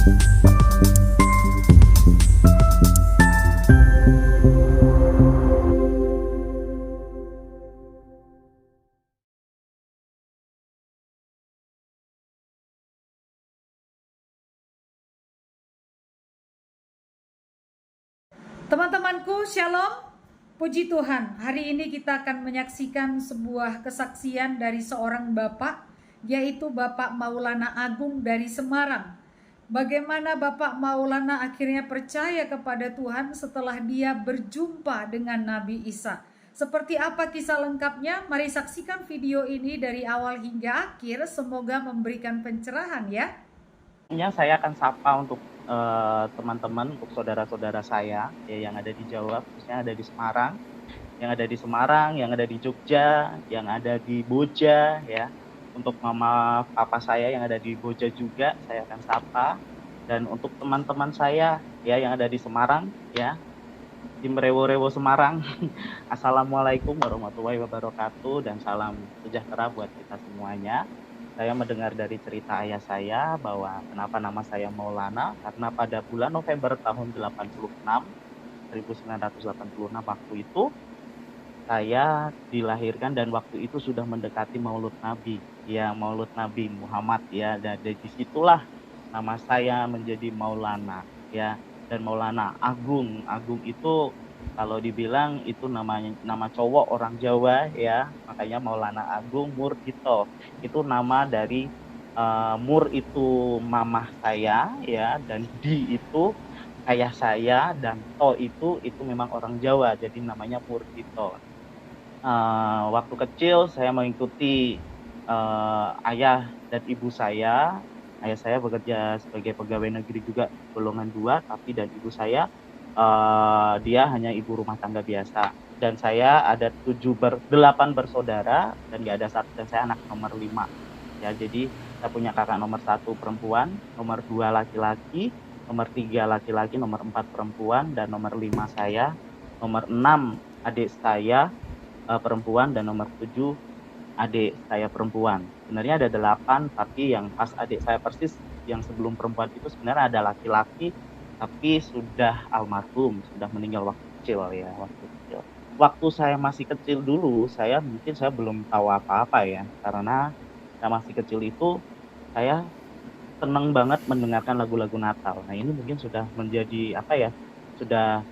Teman-temanku, Shalom. Puji Tuhan, hari ini kita akan menyaksikan sebuah kesaksian dari seorang bapak, yaitu Bapak Maulana Agung dari Semarang. Bagaimana Bapak Maulana akhirnya percaya kepada Tuhan setelah dia berjumpa dengan Nabi Isa. Seperti apa kisah lengkapnya? Mari saksikan video ini dari awal hingga akhir. Semoga memberikan pencerahan ya. Saya akan sapa untuk teman-teman, untuk saudara-saudara saya ya, yang ada di Jawa, khususnya ada di Semarang, yang ada di Jogja, yang ada di Boja ya. Untuk mama papa saya yang ada di Boja juga saya akan sapa, dan untuk teman-teman saya ya yang ada di Semarang ya, di Merewo-rewo Semarang. Assalamualaikum warahmatullahi wabarakatuh dan salam sejahtera buat kita semuanya. Saya mendengar dari cerita ayah saya bahwa kenapa nama saya Maulana, karena pada bulan November tahun 1986 waktu itu saya dilahirkan, dan waktu itu sudah mendekati Maulud Nabi, ya Maulud Nabi Muhammad ya, dan dari situlah nama saya menjadi Maulana ya. Dan Maulana Agung itu kalau dibilang itu nama cowok orang Jawa ya, makanya Maulana Agung Murdito. Itu nama dari Mur itu mamah saya ya, dan Di itu ayah saya, dan To itu memang orang Jawa, jadi namanya Murdito. Waktu kecil saya mengikuti ayah dan ibu saya. Ayah saya bekerja sebagai pegawai negeri juga golongan 2, tapi dan ibu saya dia hanya ibu rumah tangga biasa. Dan saya ada 8 bersaudara dan nggak ada satu, dan saya anak nomor 5 ya. Jadi saya punya kakak nomor 1 perempuan, nomor 2 laki-laki, nomor 3 laki-laki, nomor 4 perempuan, dan nomor 5 saya, nomor 6 adik saya perempuan, dan nomor 7 adik saya perempuan. Sebenarnya ada 8, tapi yang pas adik saya persis yang sebelum perempuan itu sebenarnya ada laki-laki, tapi sudah almarhum, sudah meninggal waktu kecil ya, waktu kecil. Waktu saya masih kecil dulu, saya belum tahu apa-apa ya, karena saya masih kecil itu saya senang banget mendengarkan lagu-lagu Natal. Nah ini mungkin sudah menjadi sudah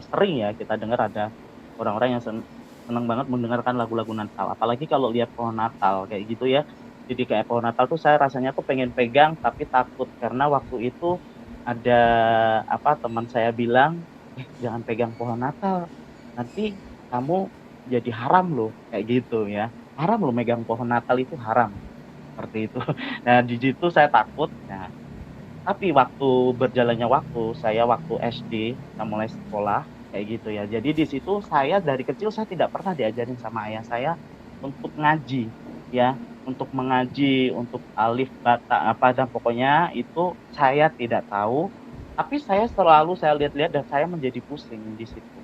sering ya kita dengar ada orang-orang yang senang banget mendengarkan lagu-lagu Natal. Apalagi kalau lihat pohon Natal kayak gitu ya. Jadi kayak pohon Natal tuh saya rasanya tuh pengen pegang tapi takut, karena waktu itu ada teman saya bilang, jangan pegang pohon Natal, nanti kamu jadi haram loh, kayak gitu ya. Haram loh, megang pohon Natal itu haram, seperti itu. Nah di situ saya takut. Nah tapi waktu berjalannya waktu, saya waktu SD, saya mulai sekolah, kayak gitu ya. Jadi di situ saya dari kecil saya tidak pernah diajarin sama ayah saya untuk ngaji, ya, untuk mengaji, untuk alif, bata, dan pokoknya itu saya tidak tahu. Tapi saya lihat-lihat dan saya menjadi pusing di situ.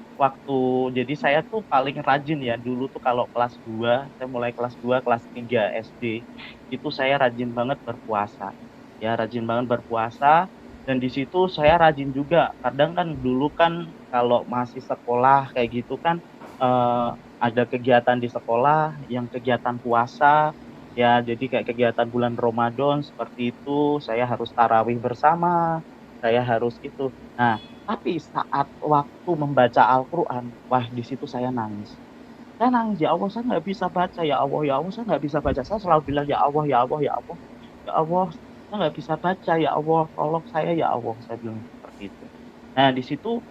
Jadi saya tuh paling rajin ya, dulu tuh kalau kelas 2, saya mulai kelas 2, kelas 3 SD, itu saya rajin banget berpuasa. Ya rajin banget berpuasa, dan di situ saya rajin juga. Kadang kan dulu kan kalau masih sekolah kayak gitu kan ada kegiatan di sekolah yang kegiatan puasa ya, jadi kayak kegiatan bulan Ramadan seperti itu, saya harus tarawih bersama, saya harus gitu. Nah, tapi saat waktu membaca Al-Qur'an, wah di situ saya nangis. Saya nangis, "Ya Allah, saya nggak bisa baca, ya Allah, ya Allah, saya nggak bisa baca." Saya selalu bilang, "Ya Allah, ya Allah, ya Allah, ya Allah, saya nggak bisa baca, ya Allah, tolong saya, ya Allah." Saya bilang seperti itu. Nah, di situ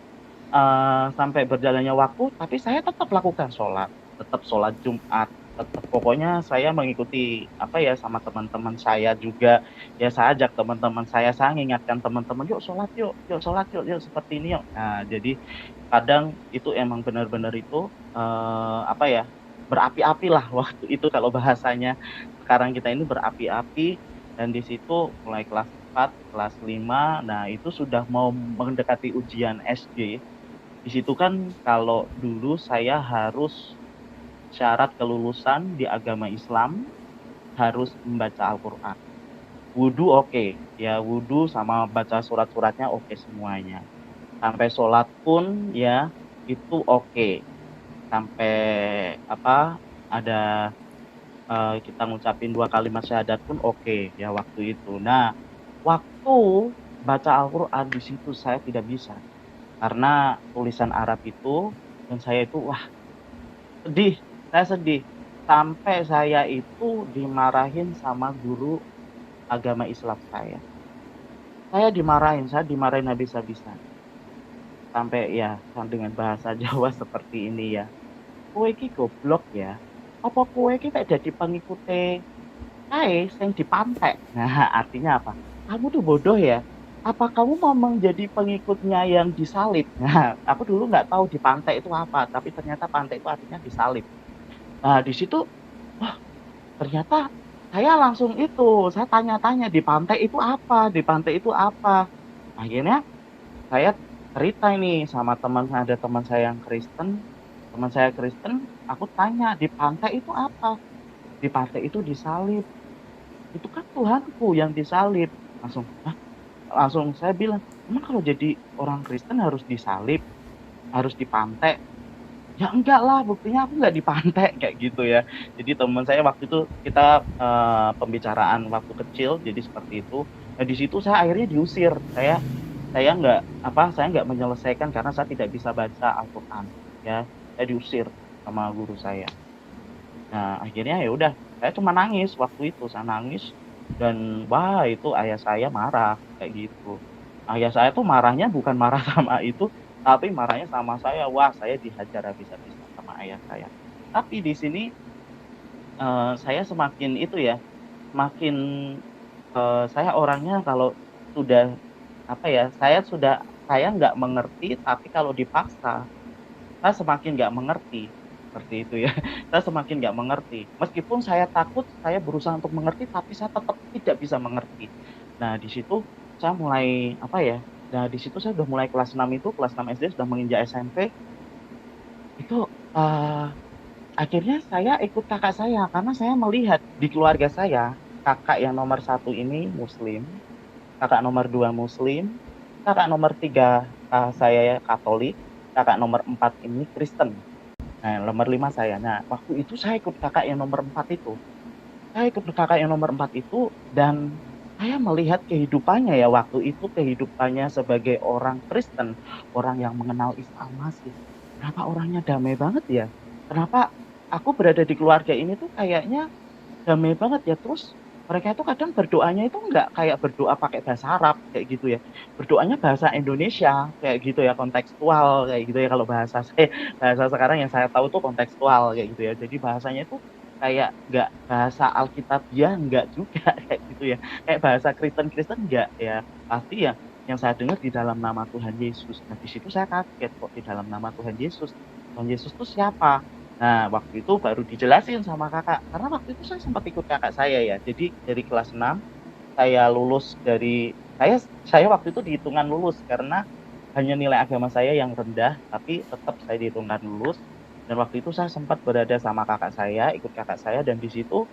sampai berjalannya waktu, tapi saya tetap lakukan tetap sholat Jumat, tetap pokoknya saya mengikuti sama teman-teman saya juga. Ya saya ajak teman-teman saya mengingatkan teman-teman, "Yuk sholat yuk, yuk sholat yuk, yuk seperti ini yuk." Nah, jadi kadang itu emang benar-benar itu berapi-api lah waktu itu kalau bahasanya sekarang kita ini berapi-api. Dan di situ mulai kelas 4, kelas 5, nah itu sudah mau mendekati ujian SD. Di situ kan kalau dulu saya harus syarat kelulusan di agama Islam harus membaca Al-Qur'an. Wudhu oke, ya wudhu sama baca surat-suratnya oke semuanya. Sampai sholat pun ya itu oke. Sampai apa, ada, kita ngucapin 2 kalimat syahadat pun oke ya waktu itu. Nah, waktu baca Al-Qur'an di situ saya tidak bisa, karena tulisan Arab itu dan saya itu wah sedih, saya sedih. Sampai saya itu dimarahin sama guru agama Islam saya. Saya dimarahin habis-habisan. Sampai ya dengan bahasa Jawa seperti ini ya, "Kowe iki goblok ya, apa kowe iki mek dadi pengikute ae sing dipantek." Nah, artinya apa? "Kamu tuh bodoh ya? Apa kamu mau menjadi pengikutnya yang disalib?" Nah, aku dulu nggak tahu dipantek itu apa, tapi ternyata pantek itu artinya disalib. Nah, di situ, wah ternyata saya langsung itu, saya tanya-tanya, "Dipantek itu apa? Dipantek itu apa?" Akhirnya saya cerita ini sama ada teman saya yang Kristen, teman saya Kristen, aku tanya, "Di pantai itu apa?" "Di pantai itu disalib." "Itu kan Tuhanku yang disalib." Langsung, "Hah?" Langsung saya bilang, "Emang kalau jadi orang Kristen harus disalib? Harus dipantek?" "Ya enggak lah, buktinya aku nggak dipantek," kayak gitu ya. Jadi teman saya waktu itu kita, pembicaraan waktu kecil, jadi seperti itu. Nah, di situ saya akhirnya diusir, saya nggak menyelesaikan karena saya tidak bisa baca Al-Qur'an, ya. Saya diusir sama guru saya. Nah, akhirnya ya udah, saya cuma nangis waktu itu, saya nangis dan wah itu ayah saya marah, kayak gitu. Ayah saya tuh marahnya bukan marah sama itu, tapi marahnya sama saya. Wah, saya dihajar habis-habisan sama ayah saya. Tapi di sini, saya semakin itu ya, semakin, saya orangnya kalau sudah apa ya, saya nggak mengerti, tapi kalau dipaksa, saya semakin nggak mengerti, seperti itu ya. Saya semakin nggak mengerti. Meskipun saya takut, saya berusaha untuk mengerti, tapi saya tetap tidak bisa mengerti. Nah, di situ saya mulai, apa ya, nah di situ saya udah mulai kelas 6 itu, kelas 6 SD sudah menginjak SMP, itu, akhirnya saya ikut kakak saya, karena saya melihat di keluarga saya, kakak yang nomor satu ini muslim, kakak nomor 2 muslim, kakak nomor 3 saya ya Katolik, kakak nomor 4 ini Kristen. Nah, nomor 5 saya. Nah, waktu itu saya ikut kakak yang nomor 4 itu. Saya ikut kakak yang nomor 4 itu dan saya melihat kehidupannya ya waktu itu kehidupannya sebagai orang Kristen, orang yang mengenal Isa Al-Masih. Kenapa orangnya damai banget ya? Kenapa aku berada di keluarga ini tuh kayaknya damai banget ya, terus mereka itu kadang berdoanya itu nggak kayak berdoa pakai bahasa Arab kayak gitu ya, berdoanya bahasa Indonesia kayak gitu ya, kontekstual kayak gitu ya, kalau bahasa bahasa sekarang yang saya tahu tuh kontekstual kayak gitu ya. Jadi bahasanya itu kayak nggak bahasa Alkitabiah nggak juga kayak gitu ya, kayak bahasa Kristen-Kristen nggak ya, pasti ya yang saya dengar di dalam nama Tuhan Yesus. Nah di situ saya kaget, kok di dalam nama Tuhan Yesus? Tuhan Yesus tuh siapa? Nah, waktu itu baru dijelasin sama Kakak, karena waktu itu saya sempat ikut kakak saya ya. Jadi dari kelas 6 saya lulus saya waktu itu dihitungan lulus karena hanya nilai agama saya yang rendah, tapi tetap saya dihitungkan lulus. Dan waktu itu saya sempat berada sama kakak saya, ikut kakak saya dan di situ,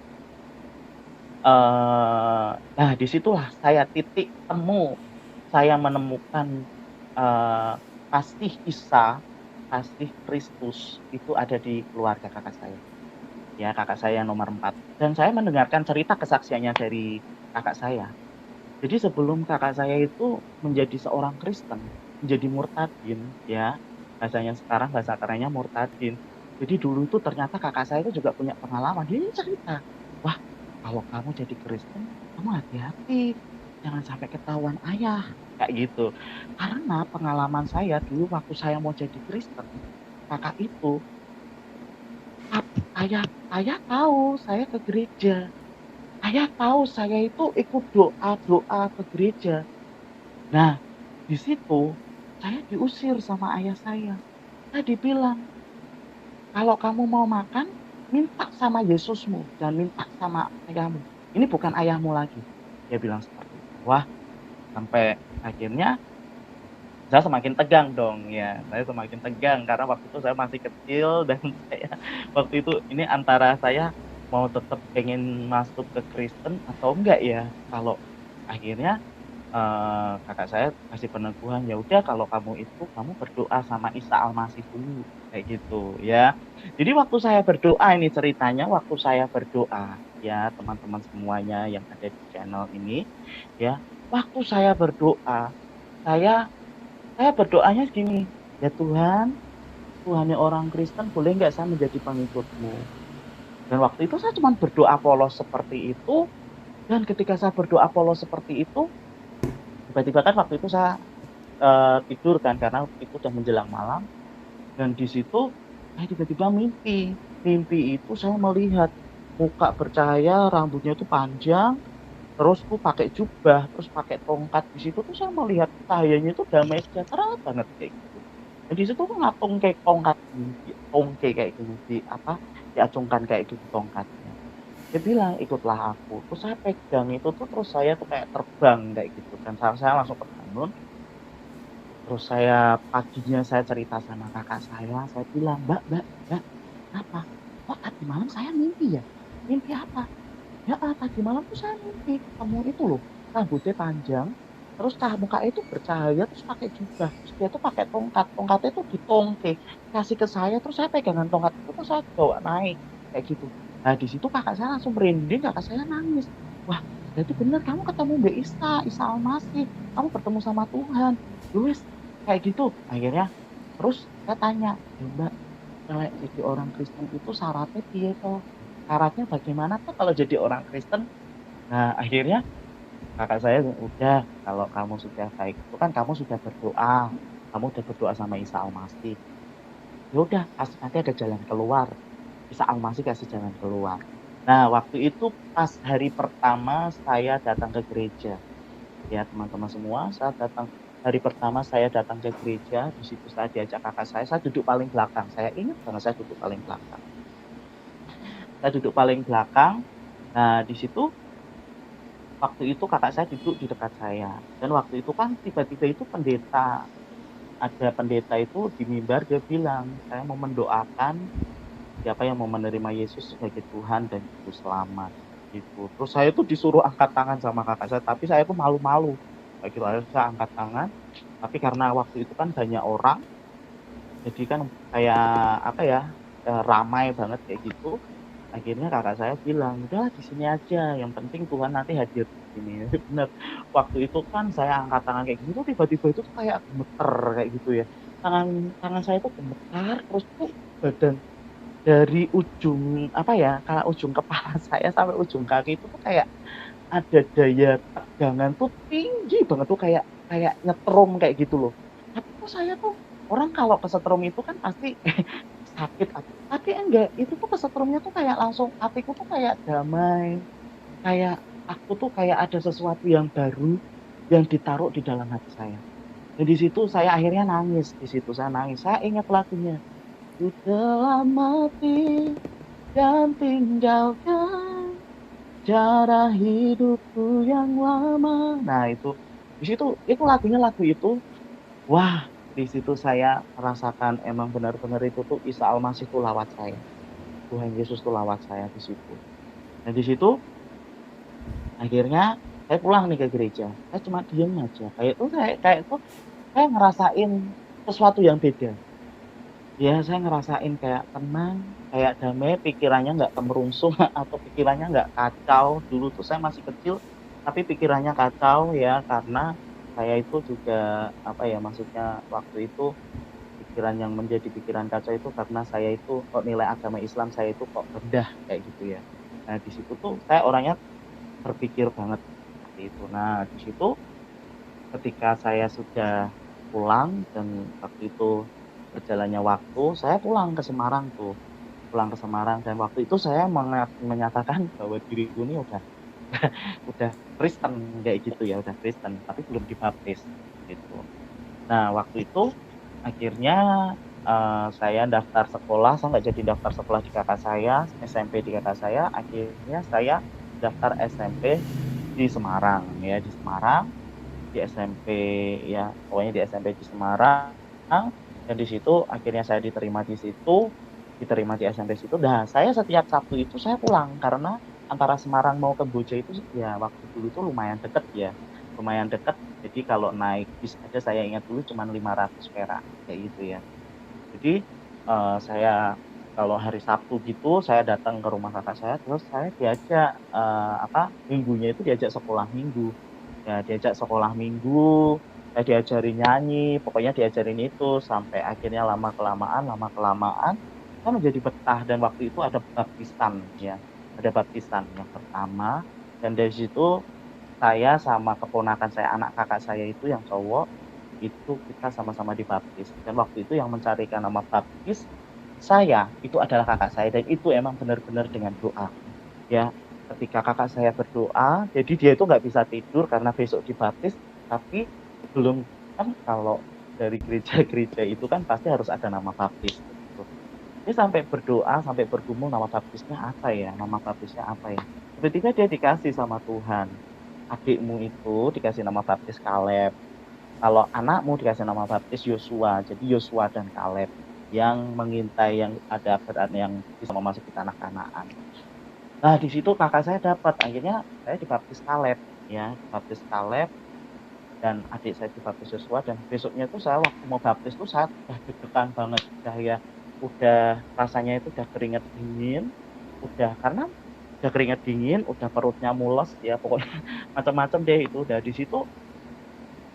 nah di situlah saya titik temu, saya menemukan, eee, kasih Isa, kasih Kristus itu ada di keluarga kakak saya. Ya, kakak saya yang nomor 4 dan saya mendengarkan cerita kesaksiannya dari kakak saya. Jadi sebelum kakak saya itu menjadi seorang Kristen, menjadi murtadin ya, bahasanya sekarang bahasa kerennya murtadin. Jadi dulu itu ternyata kakak saya itu juga punya pengalaman, dia ini cerita, "Wah, kalau kamu jadi Kristen, kamu hati-hati, jangan sampai ketahuan ayah," kayak gitu. Karena pengalaman saya dulu waktu saya mau jadi Kristen, kakak itu Ap ayah ayah tahu saya ke gereja. Ayah tahu saya itu ikut doa-doa ke gereja. Nah, di situ saya diusir sama ayah saya. Saya dibilang, "Kalau kamu mau makan, minta sama Yesusmu, jangan minta sama ayahmu. Ini bukan ayahmu lagi." Dia bilang seperti itu. Wah, sampai akhirnya saya semakin tegang dong ya, saya semakin tegang karena waktu itu saya masih kecil dan saya waktu itu antara saya mau tetap pengen masuk ke Kristen atau enggak ya, kalau Akhirnya kakak saya kasih peneguhan, "Ya udah kalau kamu itu, kamu berdoa sama Isa Al-Masih dulu," kayak gitu ya. Jadi waktu saya berdoa ini ceritanya, waktu saya berdoa ya teman-teman semuanya yang ada di channel ini ya, waktu saya berdoa, saya saya berdoanya gini, "Ya Tuhan, Tuhannya orang Kristen boleh nggak saya menjadi pengikut-Mu?" Dan waktu itu saya cuma berdoa polos seperti itu, dan ketika saya berdoa polos seperti itu, tiba-tiba kan waktu itu saya tidur kan karena itu udah menjelang malam dan di situ saya tiba-tiba mimpi. Mimpi itu saya melihat muka bercahaya, rambutnya itu panjang, terus tuh pakai jubah, terus pakai tongkat. Di situ tuh saya melihat cahayanya itu damai sejahtera banget kayak gitu. Dan di situ tuh ngatung kayak tongkat gini, tongke kayak gini, apa, diacungkan kayak gitu tongkatnya. Dia bilang, "Ikutlah aku." Terus saya pegang itu tuh, terus saya tuh kayak terbang kayak gitu dan saya langsung terbangun. Terus paginya saya cerita sama kakak saya bilang, Mbak, kenapa? Kok tadi malam saya mimpi ya? Mimpi apa?" "Ya, tadi malam tuh saya mimpi ketemu itu loh, rambutnya panjang, terus mukanya itu bercahaya, terus pakai jubah, terus dia tuh pakai tongkat, tongkatnya tuh ditongke, kasih ke saya, terus saya pegangan tongkat itu terus saya bawa naik, kayak gitu." Nah, di situ kakak saya langsung merinding, kakak saya nangis. "Wah, berarti bener kamu ketemu Mbak Isa, Isa Al-Masih, kamu bertemu sama Tuhan." Wis, kayak gitu. Akhirnya terus saya tanya, "Loh Mbak, lek jadi orang Kristen itu syaratnya piye toh? Syaratnya bagaimana tuh kalau jadi orang Kristen?" Nah, akhirnya kakak saya, "Udah, kalau kamu sudah baik itu kan kamu sudah berdoa, kamu udah berdoa sama Isa Al-Masih. Ya udah, pasti nanti ada jalan keluar. Isa Al-Masih kasih jalan keluar." Nah, waktu itu pas hari pertama saya datang ke gereja. Ya, teman-teman semua, hari pertama saya datang ke gereja, di situ saya diajak kakak saya duduk paling belakang. Saya ingat banget saya duduk paling belakang. Saya duduk paling belakang. Nah, di situ waktu itu kakak saya duduk di dekat saya. Dan waktu itu kan tiba-tiba itu ada pendeta itu di mimbar dia bilang, "Saya mau mendoakan siapa yang mau menerima Yesus sebagai Tuhan dan Juru Selamat." Gitu. Terus saya tuh disuruh angkat tangan sama kakak saya, tapi saya tuh malu-malu. Kayak gitu, akhirnya saya angkat tangan, tapi karena waktu itu kan banyak orang, jadi kan kayak apa ya, ramai banget kayak gitu. Akhirnya kakak saya bilang, "Udahlah di sini aja, yang penting Tuhan nanti hadir di sini." Bener, waktu itu kan saya angkat tangan kayak gitu, tiba-tiba itu tuh kayak gemeter kayak gitu ya. Tangan tangan saya tuh gemetar, terus tuh badan dari ujung apa ya, ujung kepala saya sampai ujung kaki itu tuh kayak ada daya tegangan tuh tinggi banget tuh kayak kayak nyetrum kayak gitu loh. Tapi kok saya tuh orang kalau kesetrum itu kan pasti sakit, tapi enggak, itu tuh kesetrumnya tuh kayak langsung hatiku tuh kayak damai, kayak aku tuh kayak ada sesuatu yang baru yang ditaruh di dalam hati saya. Dan di situ saya akhirnya nangis, di situ saya nangis, saya ingat lagunya, "Ku telah mati dan tinggalkan cara hidupku yang lama." Nah di situ itu lagunya lagu itu, wah di situ saya merasakan emang benar-benar itu tuh Isa Al-Masih tuh lawat saya. Tuhan Yesus tuh lawat saya di situ. Dan di situ akhirnya saya pulang nih ke gereja. Saya cuma diem aja. Kayak tuh saya ngerasain sesuatu yang beda. Ya saya ngerasain kayak tenang, kayak damai, pikirannya nggak kemerungsung atau pikirannya nggak kacau. Dulu tuh saya masih kecil, tapi pikirannya kacau ya karena saya itu juga apa ya, maksudnya waktu itu pikiran yang menjadi pikiran kacau itu karena saya itu kok nilai agama Islam saya itu kok rendah kayak gitu ya. Nah di situ tuh saya orangnya berpikir banget seperti itu. Nah di situ ketika saya sudah pulang dan waktu itu berjalannya waktu, saya pulang ke Semarang tuh, pulang ke Semarang dan waktu itu saya menyatakan bahwa diriku ini udah Kristen kayak gitu ya, udah Kristen, tapi belum dibaptis gitu. Nah waktu itu akhirnya, saya daftar sekolah, saya nggak jadi daftar sekolah di kakak saya, SMP di kakak saya, akhirnya saya daftar SMP di Semarang ya, di Semarang, di SMP ya, pokoknya di SMP di Semarang, dan di situ akhirnya saya diterima di situ, diterima di SMP situ. Nah, saya setiap Sabtu itu saya pulang karena antara Semarang mau ke Boja itu ya waktu dulu tuh lumayan deket ya, lumayan deket. Jadi kalau naik bis aja saya ingat dulu cuman 500 perak kayak gitu ya. Jadi, saya kalau hari Sabtu gitu saya datang ke rumah kakak saya terus saya diajak, minggunya itu diajak sekolah minggu. Ya diajak sekolah minggu, saya diajarin nyanyi, pokoknya diajarin itu sampai akhirnya lama-kelamaan saya menjadi betah dan waktu itu ada baptisan ya, ada baptisan yang pertama dan dari situ saya sama keponakan saya, anak kakak saya itu yang cowok, itu kita sama-sama dibaptis dan waktu itu yang mencarikan nama baptis saya, itu adalah kakak saya dan itu emang benar-benar dengan doa. Ya, ketika kakak saya berdoa, jadi dia itu nggak bisa tidur karena besok dibaptis, tapi belum kan kalau dari gereja-gereja itu kan pasti harus ada nama baptis gitu. Dia sampai berdoa, sampai bergumul nama baptisnya apa ya, nama baptisnya apa ya. Tiba-tiba dia dikasih sama Tuhan, adikmu itu dikasih nama baptis Kaleb, kalau anakmu dikasih nama baptis Yosua, jadi Yosua dan Kaleb yang mengintai yang ada berat yang bisa memasuki tanah Kanaan. Nah, di situ kakak saya dapat, akhirnya saya dibaptis Kaleb, ya, dibaptis Kaleb dan adik saya dibaptis Yosua dan besoknya itu saya waktu mau baptis tuh saya udah deg-degan banget, udah rasanya itu udah keringat dingin, karena udah keringat dingin, udah perutnya mules ya pokoknya macam-macam deh itu. Udah di situ,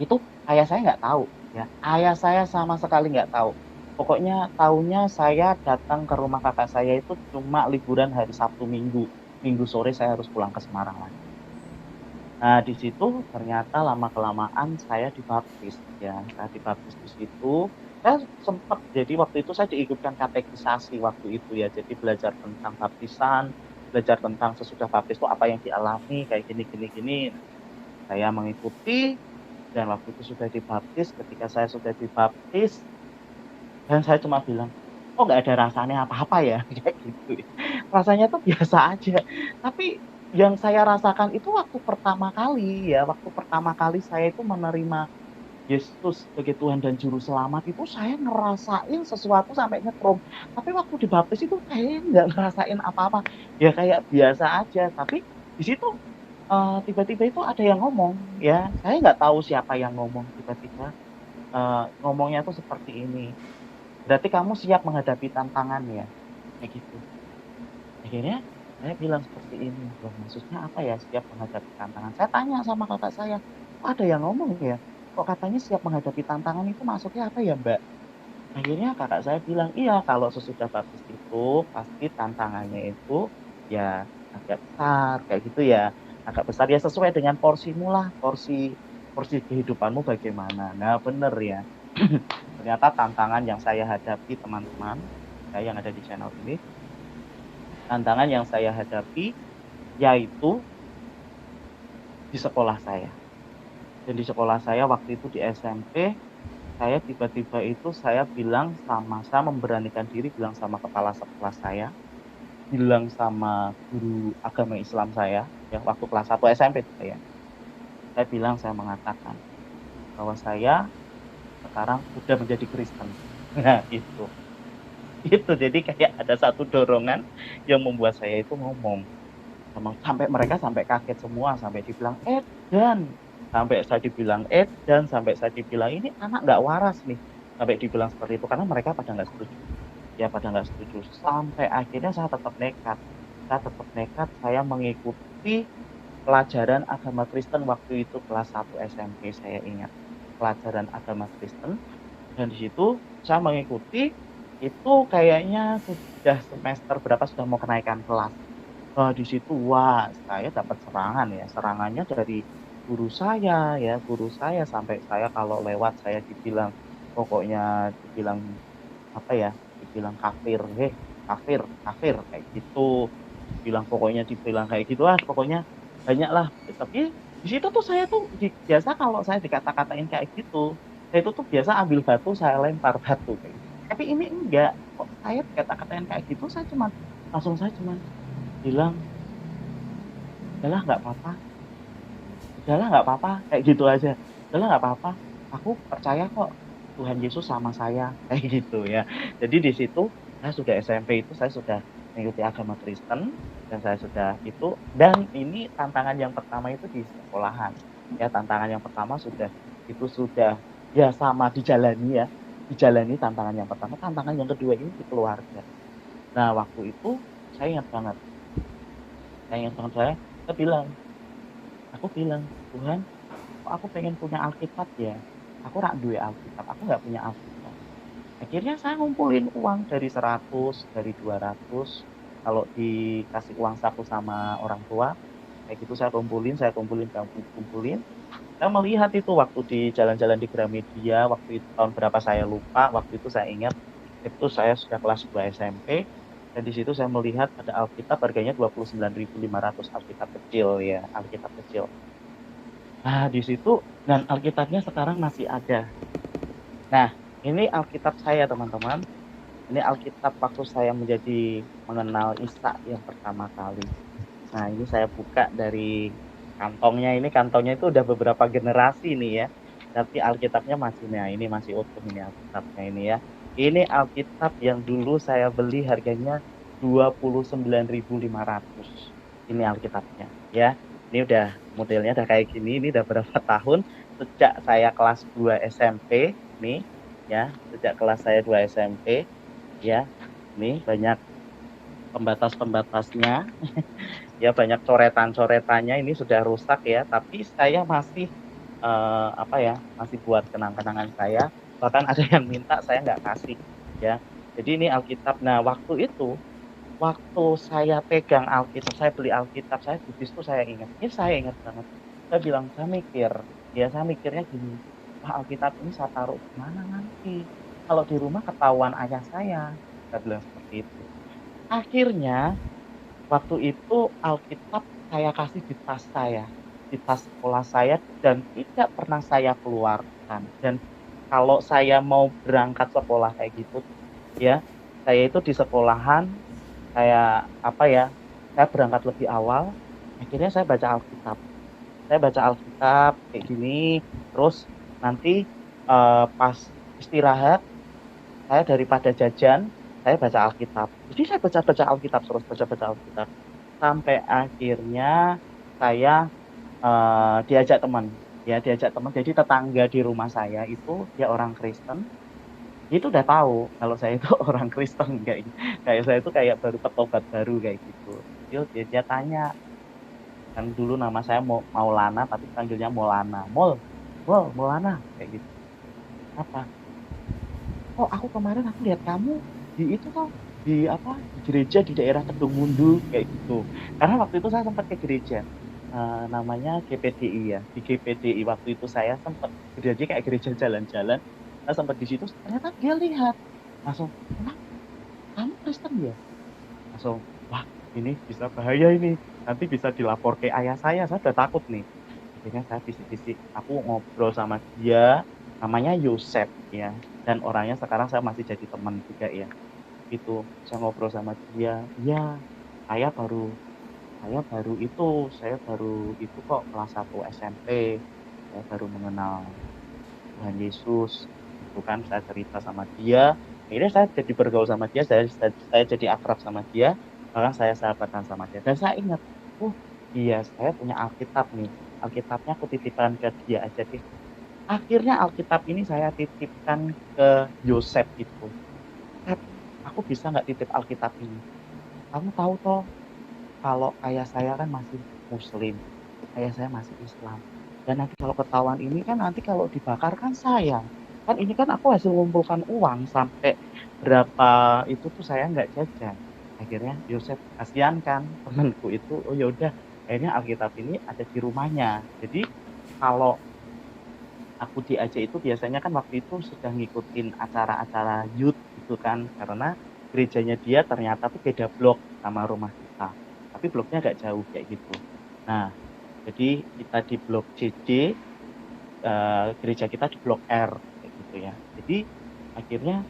itu ayah saya nggak tahu ya, ayah saya sama sekali nggak tahu. Pokoknya tahunya saya datang ke rumah kakak saya itu cuma liburan hari Sabtu Minggu. Minggu sore saya harus pulang ke Semarang lagi. Nah, di situ ternyata lama-kelamaan saya dibaptis ya, saya dibaptis di situ. Saya sempat jadi waktu itu saya diikutkan katekisasi waktu itu ya, jadi belajar tentang baptisan, belajar tentang sesudah baptis itu apa yang dialami, kayak gini gini gini. Saya mengikuti dan waktu itu sudah dibaptis, ketika saya sudah dibaptis dan saya cuma bilang, "Kok nggak ada rasanya apa-apa ya?" Kayak gitu ya. Rasanya tuh biasa aja. Tapi yang saya rasakan itu waktu pertama kali ya, waktu pertama kali saya itu menerima Yesus sebagai Tuhan dan Juru Selamat itu saya ngerasain sesuatu sampai nyetrum. Tapi waktu dibaptis itu kayaknya nggak ngerasain apa-apa. Ya kayak biasa aja, tapi di situ, tiba-tiba itu ada yang ngomong ya, saya nggak tahu siapa yang ngomong tiba-tiba, ngomongnya tuh seperti ini, "Berarti kamu siap menghadapi tantangan ya?" Kayak gitu. Akhirnya saya bilang seperti ini, "Loh maksudnya apa ya siap menghadapi tantangan?" Saya tanya sama kakak saya, "Kok ada yang ngomong ya? Kok katanya siap menghadapi tantangan itu maksudnya apa ya, Mbak?" Akhirnya kakak saya bilang, "Iya kalau sesudah baptis itu pasti tantangannya itu ya agak besar," kayak gitu ya, "agak besar ya sesuai dengan porsimu lah, porsi porsi kehidupanmu bagaimana." Nah bener ya, ternyata tantangan yang saya hadapi teman-teman, ya yang ada di channel ini, tantangan yang saya hadapi yaitu di sekolah saya. Dan di sekolah saya waktu itu di SMP, saya tiba-tiba itu saya bilang saya memberanikan diri bilang sama kepala sekolah saya, bilang sama guru agama Islam saya, ya waktu kelas 1 SMP itu saya. Saya bilang, saya mengatakan bahwa saya sekarang udah menjadi Kristen. Nah itu. Itu, jadi kayak ada satu dorongan yang membuat saya itu ngomong sampai mereka sampai kaget semua, sampai dibilang, "Edan," sampai saya dibilang, "Edan," sampai saya dibilang, "Ini anak nggak waras nih," sampai dibilang seperti itu, karena mereka pada nggak setuju. Ya pada nggak setuju, sampai akhirnya saya tetap nekat, saya mengikuti pelajaran agama Kristen waktu itu kelas 1 SMP saya ingat, pelajaran agama Kristen dan di situ saya mengikuti, itu kayaknya sudah semester berapa, sudah mau kenaikan kelas. Di situ wah saya dapat serangan ya, serangannya dari guru saya sampai saya kalau lewat saya dibilang pokoknya dibilang apa ya, dibilang kafir, "Heh, kafir kafir," kayak gitu. Dibilang kayak gitu, ah, pokoknya banyaklah. Tapi di situ tuh saya tuh biasa kalau saya dikata-katain kayak gitu, saya itu tuh biasa ambil batu saya lempar batu kayak gitu. Tapi ini enggak, kok saya dikata-katain kayak gitu saya cuman saya cuman bilang, "Udahlah nggak apa-apa udahlah nggak apa-apa," kayak gitu aja. "Udahlah nggak apa-apa, aku percaya kok Tuhan Yesus sama saya," kayak gitu ya. Jadi di situ saya sudah SMP itu saya sudah mengikuti agama Kristen, dan saya sudah itu, dan ini tantangan yang pertama itu di sekolahan. Ya, tantangan yang pertama sudah ya sama dijalani ya, dijalani tantangan yang pertama, tantangan yang kedua ini di keluarga. Nah, waktu itu saya ingat banget, saya bilang, aku bilang, "Tuhan, kok aku pengen punya Alkitab ya? Aku rak duwe Alkitab, aku nggak punya Alkitab." Akhirnya saya ngumpulin uang dari 100, dari 200, kalau dikasih uang saku sama orang tua, kayak gitu saya kumpulin, kumpulin. Saya melihat itu waktu di jalan-jalan di Gramedia, waktu itu tahun berapa saya lupa, waktu itu saya ingat, itu saya sudah kelas 2 SMP, dan di situ saya melihat ada Alkitab harganya 29.500, Alkitab kecil ya, Alkitab kecil. Nah, di situ dan Alkitabnya sekarang masih ada. Nah, ini Alkitab saya teman-teman, ini Alkitab waktu saya mengenal Isa yang pertama kali. Nah, ini saya buka dari kantongnya itu udah beberapa generasi nih ya, tapi Alkitabnya masih, nah ini masih utuh ini Alkitabnya ini ya. Ini Alkitab yang dulu saya beli harganya 29.500. Ini Alkitabnya ya. Ini udah modelnya udah kayak gini, ini udah berapa tahun, sejak saya kelas 2 SMP nih ya, sejak kelas saya 2 SMP ya. Nih banyak pembatas-pembatasnya. Ya banyak coretan-coretannya, ini sudah rusak ya, tapi saya masih, apa ya, masih buat kenang-kenangan saya, bahkan ada yang minta saya nggak kasih, ya. Jadi ini Alkitab. Nah, waktu saya pegang Alkitab, saya beli Alkitab, saya di situ saya ingat banget. Saya mikirnya gini, "Wah, Alkitab ini saya taruh di mana nanti? Kalau di rumah ketahuan ayah saya bilang seperti itu. Akhirnya waktu itu Alkitab saya kasih di tas saya, di tas sekolah saya dan tidak pernah saya keluarkan. Dan kalau saya mau berangkat sekolah kayak gitu ya, saya itu di sekolahan, apa ya, saya berangkat lebih awal, akhirnya saya baca Alkitab. Saya baca Alkitab kayak gini, terus nanti, pas istirahat, saya daripada jajan, saya baca Alkitab. Jadi saya baca-baca Alkitab terus, baca-baca Alkitab. Sampai akhirnya saya, diajak teman, jadi tetangga di rumah saya itu dia orang Kristen, dia itu udah tahu kalau saya itu orang Kristen, kayak saya itu kayak baru bertobat baru kayak gitu. Dia dia tanya, kan dulu nama saya Maulana tapi panggilnya Maulana, Maulana," kayak gitu. "Apa?" "Oh, aku lihat kamu di itu toh, di apa, di gereja di daerah Kedungmundu," kayak gitu. Karena waktu itu saya sempat ke gereja, namanya GPDI ya. Di GPDI waktu itu saya sempat gereja kayak gereja jalan-jalan, saya sempat di situ ternyata dia lihat. Langsung, "Emang kamu Kristen ya?" Langsung, "Wah, ini bisa bahaya ini, nanti bisa dilapor ke ayah saya udah takut nih." Akhirnya saya bisik-bisik, aku ngobrol sama dia, namanya Yosep ya, dan orangnya sekarang saya masih jadi teman juga ya, gitu. Saya ngobrol sama dia, "Iya, saya baru saya baru itu kok kelas 1 SMP, saya baru mengenal Tuhan Yesus." Itu kan saya cerita sama dia, akhirnya saya jadi bergaul sama dia, saya jadi akrab sama dia, bahkan saya sahabatan sama dia. Dan saya ingat, "Oh iya, saya punya Alkitab nih, Alkitabnya aku titipkan ke dia aja deh." Akhirnya Alkitab ini saya titipkan ke Yosep itu, "Sep, aku bisa nggak titip Alkitab ini? Kamu tahu toh kalau ayah saya kan masih muslim, ayah saya masih Islam, dan nanti kalau ketahuan ini kan nanti kalau dibakar kan sayang. Kan ini kan aku hasil ngumpulkan uang sampai berapa itu tuh saya nggak jajan." Akhirnya Yosep kasihan kan temenku itu, oh ya udah akhirnya Alkitab ini ada di rumahnya. Jadi kalau aku diajak itu biasanya kan waktu itu sudah ngikutin acara-acara youth gitu kan, karena gerejanya dia ternyata tuh beda blok sama rumah kita, tapi bloknya agak jauh kayak gitu. Nah, jadi kita di blok CC, gereja kita di blok R kayak gitu ya. Jadi akhirnya,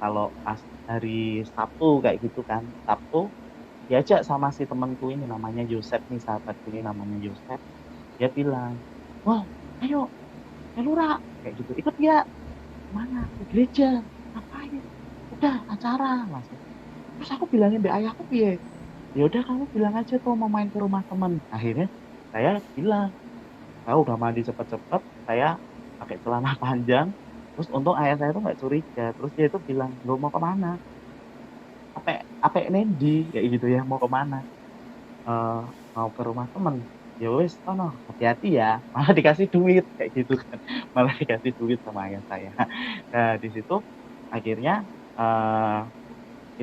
kalau pas hari Sabtu kayak gitu kan, Sabtu diajak sama si temenku ini namanya Yosep nih, sahabatku ini namanya Yosep, dia bilang, "Wah, ayo Lura," kayak gitu, "ikut nggak?" "Mana?" "Ke gereja." "Ngapain?" "Udah acara," langsung. Terus aku bilangin mbak ayahku piye, ya udah kamu bilang aja tuh mau main ke rumah temen. Akhirnya saya bilang, saya udah mandi cepet-cepet, saya pakai celana panjang, terus untung ayah saya tuh nggak curiga, terus dia itu bilang, lo mau kemana? Ape nendi kayak gitu ya, mau kemana? Mau ke rumah temen, ya wis sono, hati-hati ya, malah dikasih duit kayak gitu kan, malah dikasih duit sama ayah saya. Nah di situ akhirnya, eee,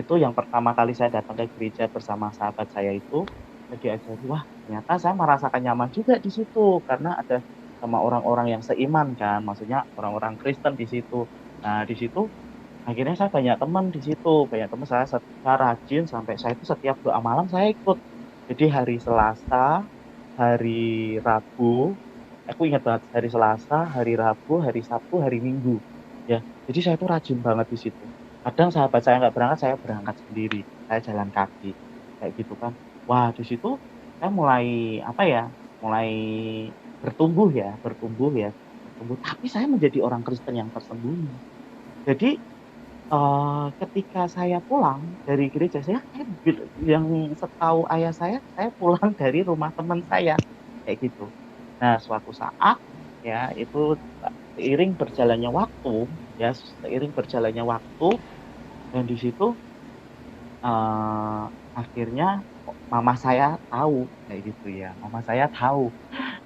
itu yang pertama kali saya datang ke gereja bersama sahabat saya itu, saya diajari, wah ternyata saya merasakan nyaman juga di situ, karena ada sama orang-orang yang seiman kan, maksudnya orang-orang Kristen di situ. Nah di situ akhirnya saya banyak teman di situ, banyak teman saya rajin sampai saya itu setiap doa malam saya ikut. Jadi hari Selasa, hari Rabu, aku ingat banget hari Selasa, hari Rabu, hari Sabtu, hari Minggu, ya. Jadi saya tuh rajin banget di situ. Kadang sahabat saya nggak berangkat, saya berangkat sendiri, saya jalan kaki, kayak gitu kan. Wah di situ saya mulai, apa ya, mulai bertumbuh, tapi saya menjadi orang Kristen yang tersembunyi. Jadi ketika saya pulang dari gereja, yang setahu ayah saya pulang dari rumah teman saya, kayak gitu. Nah, suatu saat, ya itu, seiring berjalannya waktu, ya, seiring berjalannya waktu dan di situ, eee, akhirnya mama saya tahu, kayak gitu ya. Mama saya tahu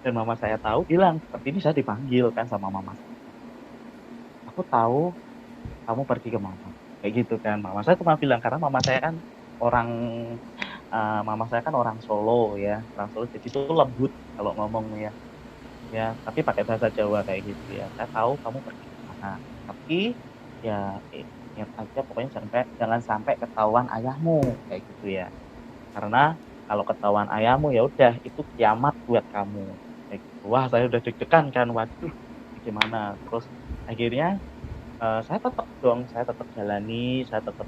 dan mama saya tahu bilang, seperti ini saya dipanggil kan sama mama saya, "Aku tahu kamu pergi ke mana?" Kayak gitu kan. Mama saya cuma bilang karena orang, mama saya kan orang Solo ya, orang Solo jadi itu lembut kalau ngomong ya, ya tapi pakai bahasa Jawa kayak gitu ya. "Saya tahu kamu pergi ke mana, tapi ya ingat aja pokoknya jangan sampai ketahuan ayahmu," kayak gitu ya. "Karena kalau ketahuan ayahmu ya udah itu kiamat buat kamu," kayak gitu. Wah saya udah deg-degan kan, waduh ini gimana? Terus akhirnya saya tetap dong, saya tetap jalani, saya tetap,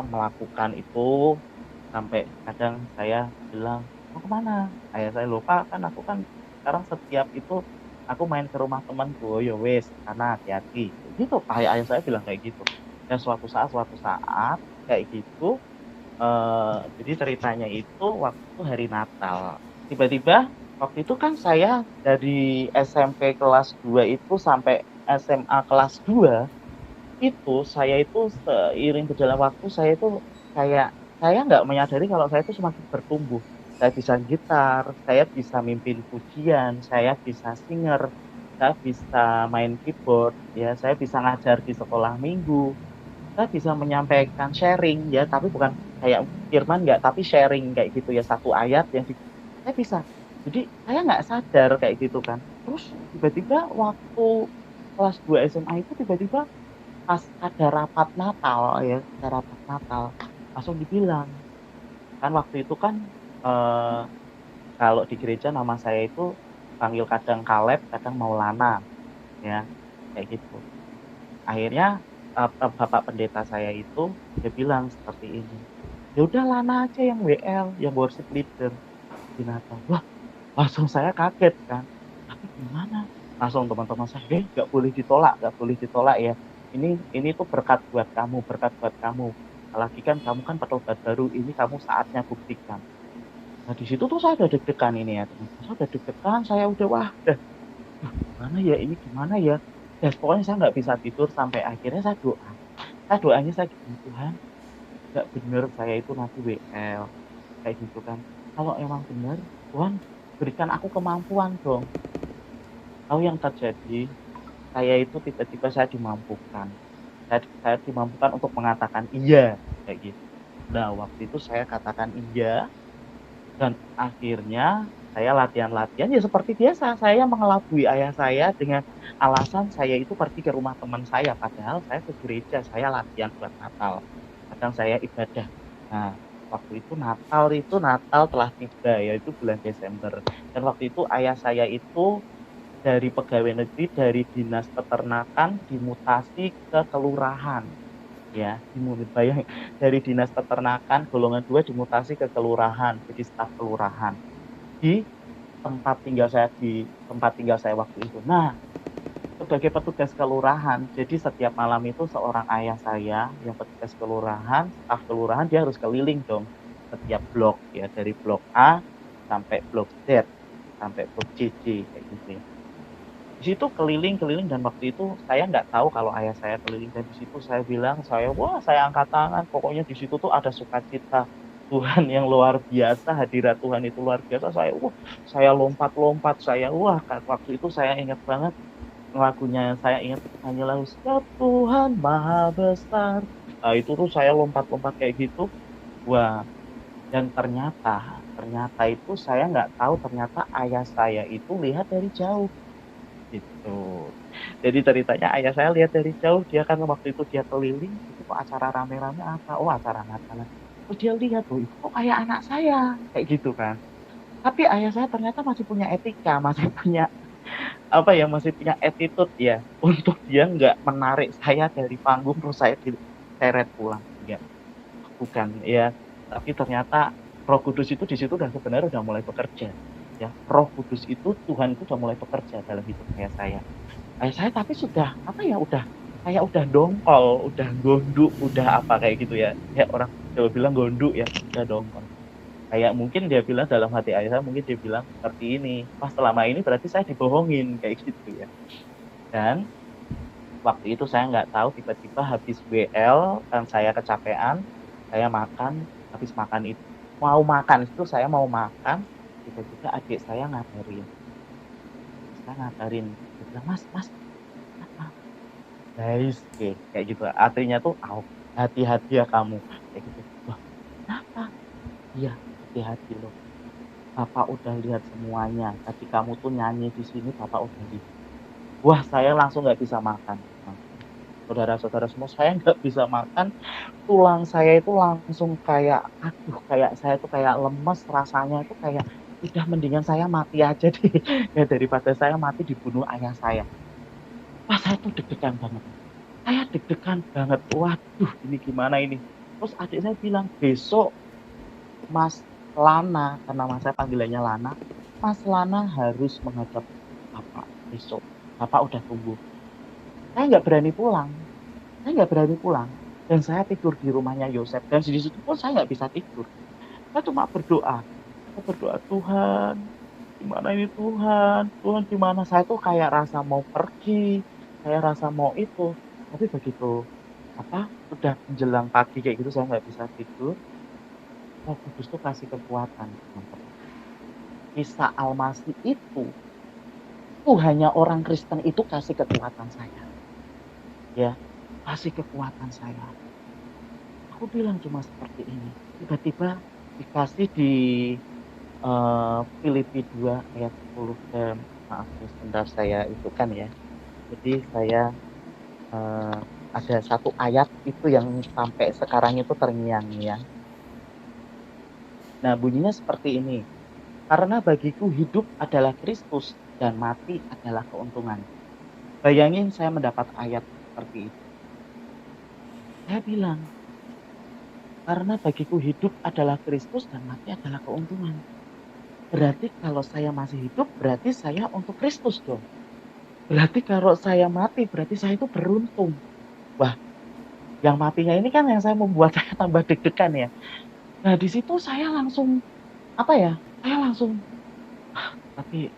melakukan itu, sampai kadang saya bilang, "Mau ke mana?" Ayah saya, lupa kan aku kan sekarang setiap itu aku main ke rumah temanku." "Oh ya wis, sana hati-hati." Gitu, ayah saya bilang kayak gitu. Dan suatu saat kayak gitu, jadi ceritanya itu waktu hari Natal. Tiba-tiba waktu itu kan saya dari SMP kelas 2 itu sampai SMA kelas 2 itu, saya itu seiring berjalan waktu, saya itu kayak saya nggak menyadari kalau saya itu semakin bertumbuh. Saya bisa gitar, saya bisa mimpin pujian, saya bisa singer, saya bisa main keyboard, ya, saya bisa ngajar di sekolah minggu, saya bisa menyampaikan sharing ya, tapi bukan kayak firman nggak, tapi sharing kayak gitu ya, satu ayat yang saya bisa. Jadi saya nggak sadar kayak gitu kan. Terus tiba-tiba waktu kelas 2 SMA itu tiba-tiba pas ada rapat Natal ya, ada rapat Natal, langsung dibilang, kan waktu itu kan, eee, kalau di gereja nama saya itu panggil kadang Kaleb, kadang Maulana, ya, kayak gitu. Akhirnya, bapak pendeta saya itu dia bilang seperti ini, "Ya udah Lana aja yang WL, yang worship leader di Natal." Wah, langsung saya kaget kan, "Tapi gimana?" Langsung teman-teman saya, "Hei, nggak boleh ditolak ya. Ini tuh berkat buat kamu. Apalagi kan kamu kan petobat baru, ini kamu saatnya buktikan." Nah di situ tuh saya udah deg-degan ini ya teman-teman, saya udah deg-degan, saya udah wah udah, "Duh gimana ya ini gimana ya?" Ya pokoknya saya nggak bisa tidur sampai akhirnya saya doa. Doanya saya gini, "Tuhan, nggak bener saya itu nanti WL," kayak gitu kan. "Kalau emang bener, Tuhan berikan aku kemampuan dong." Tahu yang terjadi, saya itu tiba-tiba saya dimampukan. Saya dimampukan untuk mengatakan iya, kayak gitu. Nah, waktu itu saya katakan iya dan akhirnya saya latihan-latihan ya seperti biasa, saya mengelabui ayah saya dengan alasan saya itu pergi ke rumah teman saya, padahal saya ke gereja, saya latihan buat Natal. Kadang saya ibadah. Nah, waktu itu Natal telah tiba, yaitu bulan Desember. Dan waktu itu ayah saya itu dari pegawai negeri, dari dinas peternakan dimutasi ke kelurahan, ya, dari dinas peternakan golongan 2 dimutasi ke kelurahan, jadi staf kelurahan, di tempat tinggal saya waktu itu. Nah, sebagai petugas kelurahan. Jadi setiap malam itu seorang ayah saya yang petugas kelurahan, staf kelurahan, dia harus keliling dong setiap blok ya, dari blok A sampai blok Z, sampai blok JJ kayak gitu ya. Di situ keliling-keliling dan waktu itu saya nggak tahu kalau ayah saya keliling, dan di situ saya bilang, wah saya angkat tangan, pokoknya di situ tuh ada sukacita Tuhan yang luar biasa, hadirat Tuhan itu luar biasa. Saya lompat-lompat, waktu itu saya ingat banget lagunya, saya ingat nyanyi lagu Sebab Tuhan Maha Besar. Nah, itu tuh saya lompat-lompat kayak gitu. Wah, dan ternyata ternyata itu saya nggak tahu, ternyata ayah saya itu lihat dari jauh gitu. Jadi ceritanya ayah saya lihat dari jauh, dia kan waktu itu dia keliling, itu kok acara rame-rame apa? Oh, acara Natalan. Terus dia lihat, "Loh, itu kok kayak anak saya?" Kayak gitu kan. Tapi ayah saya ternyata masih punya etika, masih punya apa ya, masih punya attitude ya, untuk dia nggak menarik saya dari panggung terus saya diseret pulang, enggak, bukan, ya. Tapi ternyata Roh Kudus itu di situ udah sebenarnya udah mulai bekerja, ya. Roh Kudus itu, Tuhan itu udah mulai bekerja dalam hidup saya. Saya tapi sudah, apa ya, udah kayak udah dongkol, udah gondok, udah apa, kayak gitu ya. Kayak orang Jawa bilang gondok ya, udah dongkol. Kayak mungkin dia bilang dalam hati ayah saya, mungkin dia bilang seperti ini, "Wah, selama ini berarti saya dibohongin," kayak gitu ya. Dan waktu itu saya nggak tahu, tiba-tiba habis WL kan saya kecapean, saya makan, habis makan itu mau makan itu saya mau makan, tiba-tiba adik saya ngabarin, dia bilang, "Mas Mas, kenapa?" Guys, kayak gitu, artinya tuh, hati-hati ya kamu," kayak gitu. "Loh, kenapa?" "Iya, hati-hati loh. Bapak udah lihat semuanya. Tadi kamu tuh nyanyi di sini, Bapak udah lihat." Wah, saya langsung nggak bisa makan. Nah, saudara-saudara semua, saya nggak bisa makan, tulang saya itu langsung kayak, aduh, kayak saya tuh kayak lemes, rasanya itu kayak, udah mendingan saya mati aja deh, ya daripada saya mati dibunuh ayah saya. Wah, saya tuh deg-degan banget. Saya deg-degan banget, waduh ini gimana ini. Terus adik saya bilang, "Besok Mas Lana," karena mas saya panggilannya Lana, "Mas Lana harus menghadap Bapak besok. Bapak udah tunggu." Saya nggak berani pulang, saya nggak berani pulang, dan saya tidur di rumahnya Yosef, dan di situ pun saya nggak bisa tidur. Saya cuma berdoa, "Tuhan, gimana ini Tuhan? Tuhan di mana?" Saya tuh kayak rasa mau pergi, saya rasa mau itu, tapi begitu, udah menjelang pagi kayak gitu saya nggak bisa tidur, Roh Kudus tuh kasih kekuatan, teman-teman. Isa Al-Masih itu hanya orang Kristen itu kasih kekuatan saya, ya, kasih kekuatan saya. Aku bilang cuma seperti ini, tiba-tiba dikasih di, Filipi 2 ayat 10, maaf ya sebentar saya itu kan ya. Jadi saya, eee, ada satu ayat itu yang sampai sekarang itu terngiang-ngiang. Nah, bunyinya seperti ini, "Karena bagiku hidup adalah Kristus dan mati adalah keuntungan." Bayangin saya mendapat ayat seperti itu. Saya bilang, "Karena bagiku hidup adalah Kristus dan mati adalah keuntungan." Berarti kalau saya masih hidup, berarti saya untuk Kristus dong. Berarti kalau saya mati, berarti saya itu beruntung. Wah, yang matinya ini kan yang saya membuat saya tambah deg-degan ya. Nah, di situ saya langsung, apa ya, saya langsung, tapi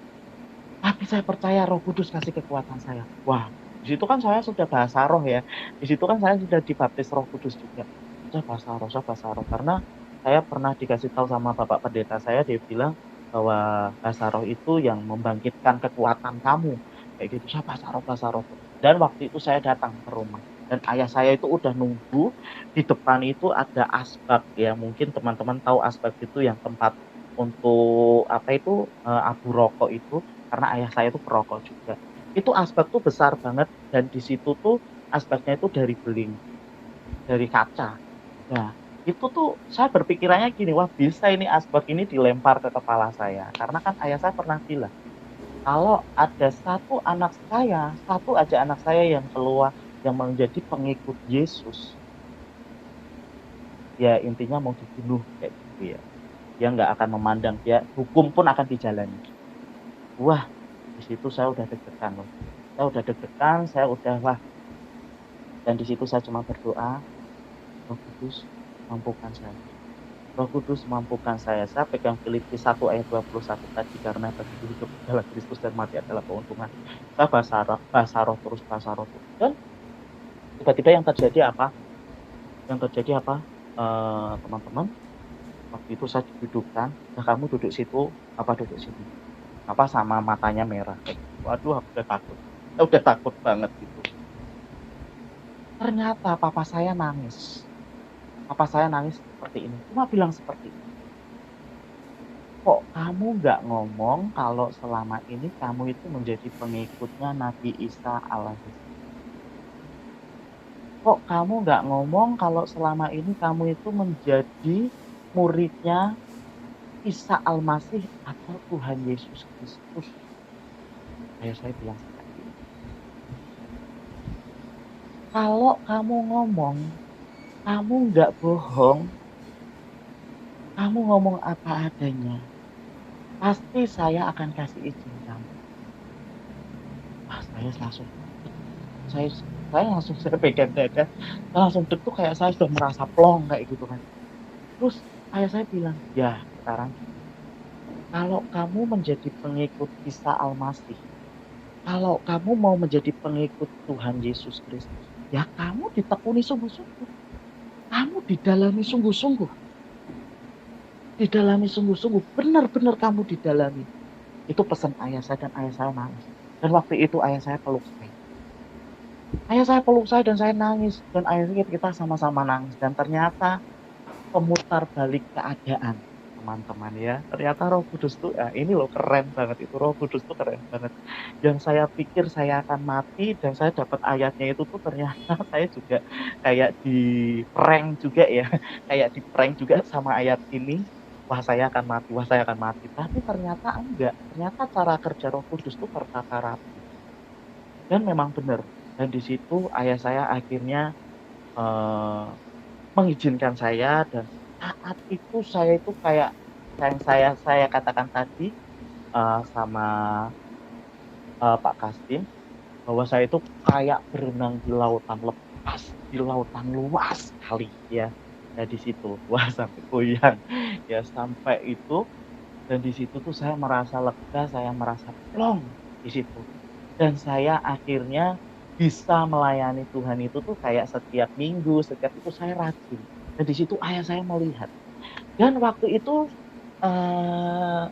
saya percaya Roh Kudus kasih kekuatan saya. Wah, di situ kan saya sudah bahasa roh ya, di situ kan saya sudah dibaptis Roh Kudus juga. Saya bahasa roh, karena saya pernah dikasih tahu sama Bapak Pendeta saya, dia bilang bahwa bahasa roh itu yang membangkitkan kekuatan kamu, kayak gitu. Saya bahasa roh tuh. Dan waktu itu saya datang ke rumah, dan ayah saya itu udah nunggu, di depan itu ada asbak ya, mungkin teman-teman tahu asbak itu yang tempat untuk apa itu, abu rokok itu, karena ayah saya itu perokok juga. Itu asbak tuh besar banget, dan di situ tuh asbaknya itu dari beling, dari kaca. Nah, itu tuh saya berpikirannya gini, "Wah, bisa ini asbak ini dilempar ke kepala saya." Karena kan ayah saya pernah bilang, "Kalau ada satu aja anak saya yang keluar yang menjadi pengikut Yesus, ya intinya mau dibunuh," kayak gitu ya. Dia nggak akan memandang, dia hukum pun akan dijalani. Wah, di situ saya udah deg-degan loh. Saya udah deg-degan, saya udah wah, dan di situ saya cuma berdoa, Roh Kudus mampukan saya. Roh Kudus mampukan saya. Saya pegang Filipi 1 ayat 21 tadi, karena bagiku hidup adalah Kristus dan mati adalah keuntungan. Saya bahasa roh terus, bahasa roh terus. Dan tiba-tiba yang terjadi apa? Yang terjadi apa? Teman-teman, waktu itu saya didudukkan, nah kamu duduk situ, apa duduk sini? Apa sama matanya merah. Waduh, aku udah takut. Saya udah takut banget gitu. Ternyata papa saya nangis. Papa saya nangis seperti ini. Cuma bilang seperti ini. Kok kamu nggak ngomong kalau selama ini kamu itu menjadi pengikutnya Nabi Isa alaihissalam? Kok kamu nggak ngomong kalau selama ini kamu itu menjadi muridnya Isa Al-Masih atau Tuhan Yesus Kristus? Ayah saya bilang seperti itu. Kalau kamu ngomong, kamu nggak bohong, kamu ngomong apa adanya, pasti saya akan kasih izin kamu. Wah, saya langsung, saya langsung saya pegang dada, saya langsung deg tuh kayak saya sudah merasa plong kayak gitu kan. Terus ayah saya bilang, ya sekarang kalau kamu menjadi pengikut Isa Al-Masih, kalau kamu mau menjadi pengikut Tuhan Yesus Kristus, ya kamu ditekuni sungguh-sungguh, kamu didalami sungguh-sungguh, didalami sungguh-sungguh, benar-benar kamu didalami. Itu pesan ayah saya, dan ayah saya nangis. Dan waktu itu ayah saya peluk saya. Ayah saya peluk saya dan saya nangis. Dan ayah kita sama-sama nangis. Dan ternyata pemutar balik keadaan, teman-teman ya. Ternyata Roh Kudus tuh, ya ini loh keren banget itu. Roh Kudus tuh keren banget. Yang saya pikir saya akan mati dan saya dapat ayatnya itu tuh ternyata saya juga kayak di prank juga ya. Kayak di prank juga sama ayat ini. Wah saya akan mati, wah saya akan mati. Tapi ternyata enggak. Ternyata cara kerja Roh Kudus tuh tertata rapi. Dan memang benar. Dan di situ ayah saya akhirnya eh, mengizinkan saya, dan saat itu saya itu kayak yang saya katakan tadi sama Pak Kastim, bahwa saya itu kayak berenang di lautan lepas, di lautan luas sekali ya. Nah di situ wah sampai goyang ya, sampai itu. Dan di situ tuh saya merasa lega, saya merasa plong di situ. Dan saya akhirnya bisa melayani Tuhan itu tuh kayak setiap minggu, setiap itu saya rajin. Dan di situ ayah saya melihat. Dan waktu itu eh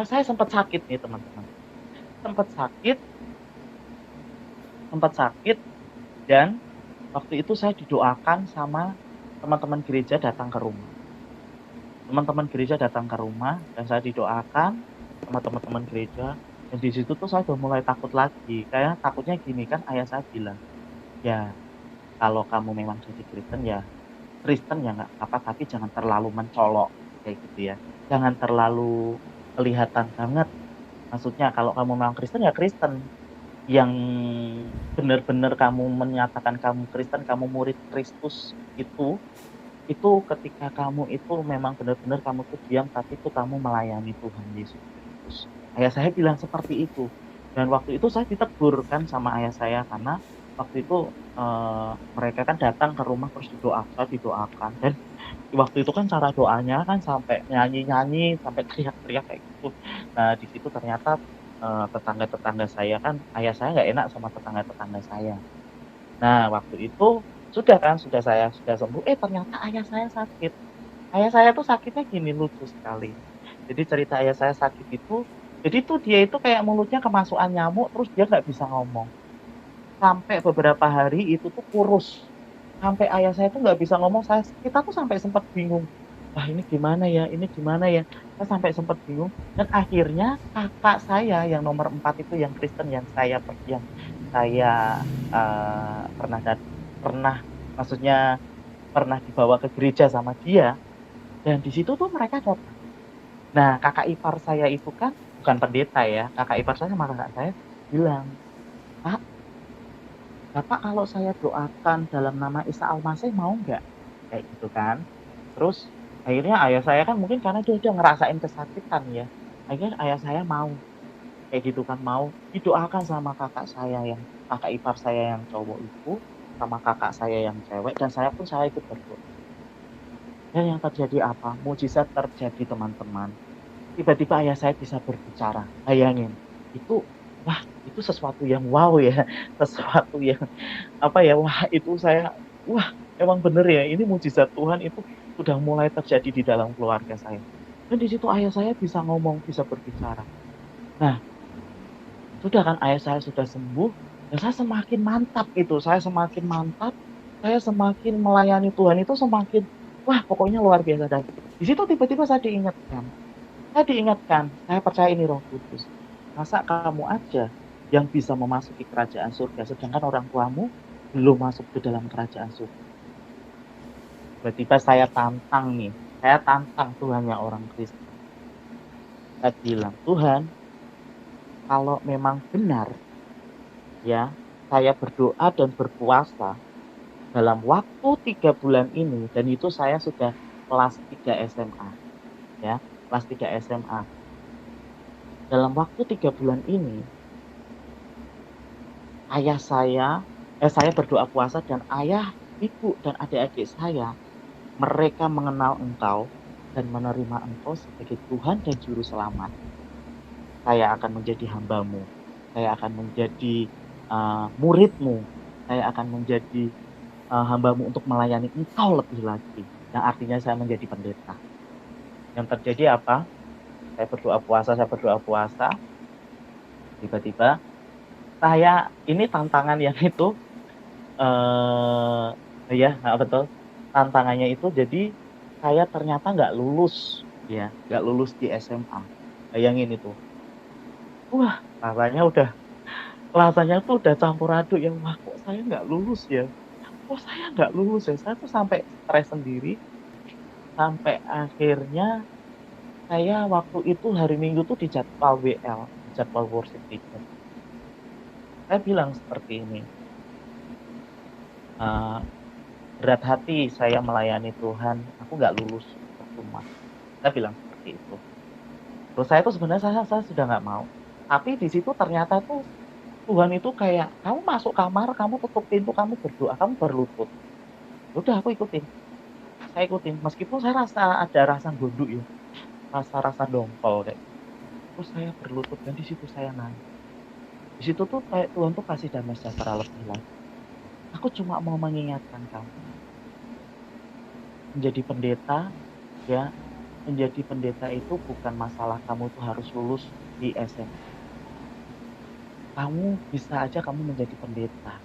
saya sempat sakit nih teman-teman. Sempat sakit, sempat sakit, dan waktu itu saya didoakan sama teman-teman gereja datang ke rumah. Teman-teman gereja datang ke rumah dan saya didoakan sama teman-teman gereja. Dan di situ tuh saya udah mulai takut lagi. Kayak takutnya gini, kan ayah saya bilang, ya kalau kamu memang jadi Kristen ya nggak apa, tapi jangan terlalu mencolok kayak gitu ya. Jangan terlalu kelihatan banget. Maksudnya kalau kamu memang Kristen ya Kristen. Yang benar-benar kamu menyatakan kamu Kristen, kamu murid Kristus itu ketika kamu itu memang benar-benar kamu tuh diam, tapi itu kamu melayani Tuhan Yesus Kristus. Ayah saya bilang seperti itu. Dan waktu itu saya ditegur kan sama ayah saya, karena waktu itu mereka kan datang ke rumah terus didoakan. Dan waktu itu kan cara doanya kan sampai nyanyi-nyanyi, sampai teriak-teriak kayak gitu. Nah di situ ternyata tetangga-tetangga saya, kan ayah saya nggak enak sama tetangga-tetangga saya. Nah waktu itu saya sudah sembuh, ternyata ayah saya sakit. Ayah saya tuh sakitnya gini, lucu sekali. Jadi cerita ayah saya sakit itu, jadi tuh dia itu kayak mulutnya kemasukan nyamuk, terus dia nggak bisa ngomong. Sampai beberapa hari itu tuh kurus. Sampai ayah saya tuh nggak bisa ngomong, kita tuh sampai sempat bingung. Wah ini gimana ya, ini gimana ya. Saya sampai sempat bingung. Dan akhirnya kakak saya yang nomor 4 itu, yang Kristen, yang saya pernah pernah maksudnya pernah dibawa ke gereja sama dia, dan di situ tuh mereka datang. Nah kakak ipar saya itu kan bukan pendeta ya, kakak ipar saya sama kakak saya bilang, Pak, Bapak kalau saya doakan dalam nama Isa Al-Masih mau nggak? Kayak gitu kan. Terus akhirnya ayah saya kan mungkin karena dia udah ngerasain kesakitan ya, akhirnya ayah saya mau. kayak gitu kan, mau didoakan sama kakak ipar saya yang cowok itu, sama kakak saya yang cewek, dan saya ikut berdoa. Dan yang terjadi apa, mukjizat terjadi teman-teman. Tiba-tiba ayah saya bisa berbicara, bayangin. Itu, wah itu sesuatu yang wow ya, sesuatu yang apa ya, wah emang bener ya, ini mukjizat Tuhan itu sudah mulai terjadi di dalam keluarga saya. Dan di situ ayah saya bisa ngomong, bisa berbicara. Nah, sudah kan ayah saya sudah sembuh, dan saya semakin mantap itu, saya semakin melayani Tuhan itu semakin, wah pokoknya luar biasa. Dan di situ tiba-tiba saya diingatkan, saya percaya ini Roh Kudus. Masa kamu aja yang bisa memasuki kerajaan surga, sedangkan orang tuamu belum masuk ke dalam kerajaan surga. Tiba-tiba saya tantang Tuhannya orang Kristen. Saya bilang, Tuhan, kalau memang benar ya, saya berdoa dan berpuasa dalam waktu 3 bulan ini, dan itu saya sudah kelas 3 SMA, ya, kelas 3 SMA. Dalam waktu 3 bulan ini, saya berdoa puasa dan ayah, ibu, dan adik-adik saya, mereka mengenal Engkau dan menerima Engkau sebagai Tuhan dan Juru Selamat. Saya akan menjadi hamba-Mu, saya akan menjadi murid-Mu, saya akan menjadi hamba-Mu untuk melayani Engkau lebih lagi. Yang artinya saya menjadi pendeta. Yang terjadi apa? Saya berdoa puasa, tiba-tiba ini tantangan yang itu, ya, betul. Tantangannya itu jadi saya ternyata nggak lulus, ya, nggak lulus di SMA. Bayangin itu. Wah, rasanya tuh udah campur aduk ya, wah kok saya nggak lulus ya? Kok saya nggak lulus ya? Saya tuh sampai stres sendiri, sampai akhirnya saya waktu itu hari Minggu tuh dijadwal WL, dijadwal worship leader. Saya bilang seperti ini, berat hati saya melayani Tuhan, aku nggak lulus, percuma. Saya bilang seperti itu. Terus saya tuh sebenarnya saya sudah nggak mau. Tapi di situ ternyata tuh Tuhan itu kayak, kamu masuk kamar, kamu tutup pintu, kamu berdoa, kamu berlutut. Udah aku ikutin. Saya ikutin, meskipun saya ada rasa gondok ya, rasa dongkol kayak. Terus saya berlutut dan di situ saya nangis. Di situ tuh kayak Tuhan tuh kasih damai sejahtera lebih lagi. Aku cuma mau mengingatkan kamu, menjadi pendeta ya, menjadi pendeta itu bukan masalah kamu tuh harus lulus di SMA. Kamu bisa aja kamu menjadi pendeta.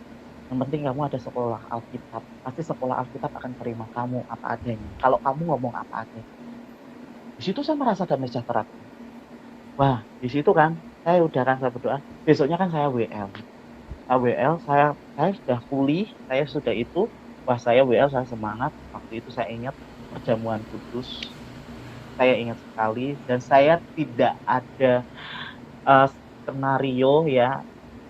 Yang penting kamu ada sekolah Alkitab. Pasti sekolah Alkitab akan terima kamu apa adanya. Kalau kamu ngomong apa adanya. Di situ saya merasa damai sejahtera. Wah, di situ kan saya berdoa. Besoknya kan saya WL. Saya sudah pulih, saya sudah itu. Wah, saya WL, saya semangat. Waktu itu saya ingat perjamuan kudus. Saya ingat sekali, dan saya tidak ada skenario ya,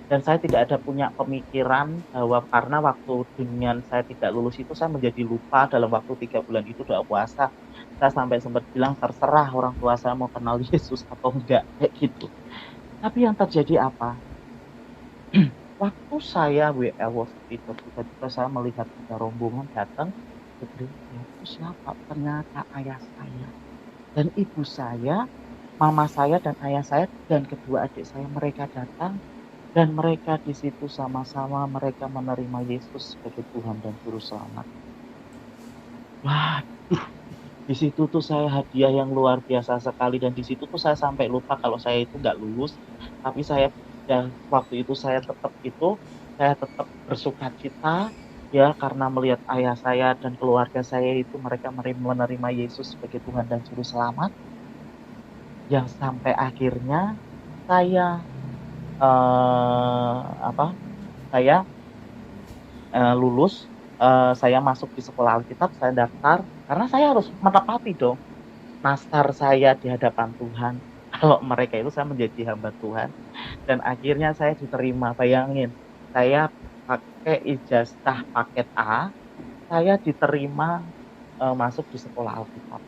dan saya tidak ada punya pemikiran bahwa karena waktu dengan saya tidak lulus itu saya menjadi lupa dalam waktu 3 bulan itu doa puasa. Saya sampai sempat bilang terserah orang tua saya mau kenal Yesus atau enggak, kayak gitu. Tapi yang terjadi apa? Waktu saya WL worship itu, tiba-tiba saya melihat ada rombongan datang ke gereja. Itu siapa? Ternyata ayah saya dan ibu saya, mama saya dan ayah saya dan kedua adik saya, mereka datang dan mereka di situ sama-sama mereka menerima Yesus sebagai Tuhan dan Juru Selamat. Waduh, di situ tuh saya hadiah yang luar biasa sekali, dan di situ tuh saya sampai lupa kalau saya itu nggak lulus, tapi waktu itu saya tetap bersukacita ya, karena melihat ayah saya dan keluarga saya itu mereka menerima Yesus sebagai Tuhan dan Juru Selamat. Yang sampai akhirnya saya lulus, saya masuk di sekolah Alkitab, saya daftar karena saya harus menepati dong nastar saya di hadapan Tuhan. Kalau mereka itu saya menjadi hamba Tuhan, dan akhirnya saya diterima. Bayangin, saya pakai ijazah paket A, saya diterima masuk di sekolah Alkitab.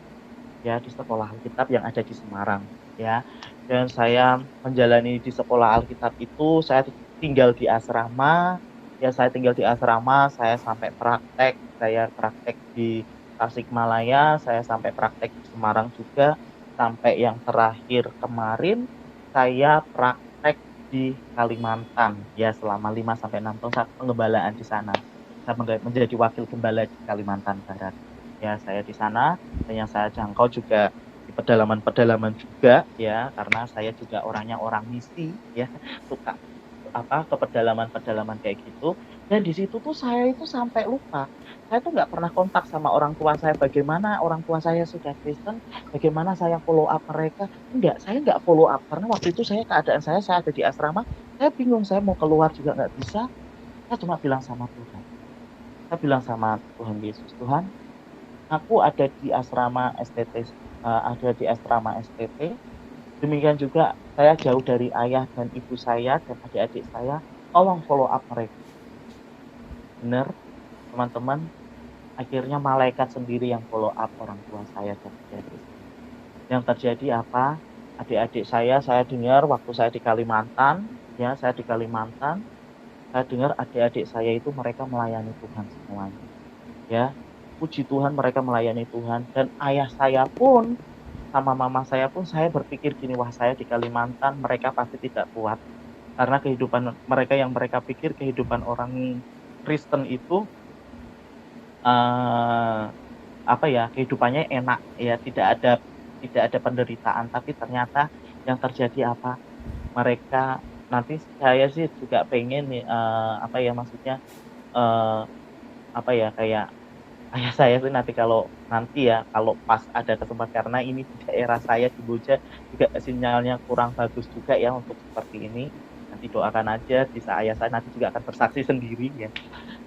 Ya, di sekolah Alkitab yang ada di Semarang. ya. Dan saya menjalani di sekolah Alkitab itu, saya tinggal di asrama, ya saya tinggal di asrama, saya praktek di Tasikmalaya, saya sampai praktek di Semarang juga, sampai yang terakhir kemarin saya praktek di Kalimantan, ya selama 5 sampai 6 tahun saya pengembalaan di sana. Saya menjadi wakil gembala di Kalimantan Barat. Ya, saya di sana dan yang saya jangkau juga di pedalaman-pedalaman juga ya, karena saya juga orangnya orang misi ya, suka ke pedalaman-pedalaman kayak gitu. Dan di situ tuh saya itu sampai lupa. Saya tuh nggak pernah kontak sama orang tua saya, bagaimana orang tua saya sudah Kristen, bagaimana saya follow up mereka. Enggak, saya nggak follow up karena waktu itu keadaan saya ada di asrama, saya bingung saya mau keluar juga nggak bisa. Saya cuma bilang sama Tuhan. Saya bilang sama Tuhan Yesus, Tuhan, aku ada di asrama STT, demikian juga saya jauh dari ayah dan ibu saya dan adik-adik saya, tolong follow up mereka. Benar, teman-teman, akhirnya malaikat sendiri yang follow up orang tua saya dan adik-adik saya. Yang terjadi apa? Adik-adik saya dengar waktu saya di Kalimantan, saya dengar adik-adik saya itu mereka melayani Tuhan semuanya. Ya, puji Tuhan mereka melayani Tuhan, dan ayah saya pun sama mama saya pun saya berpikir gini, wah saya di Kalimantan mereka pasti tidak kuat. Karena kehidupan mereka yang mereka pikir kehidupan orang Kristen itu kehidupannya enak ya, tidak ada penderitaan, tapi ternyata yang terjadi apa? Mereka nanti saya sih juga pengen nih maksudnya kayak ayah saya sih kalau pas ada kesempatan, karena ini di daerah saya di Boja juga sinyalnya kurang bagus juga ya untuk seperti ini. Nanti doakan aja bisa ayah saya nanti juga akan bersaksi sendiri ya.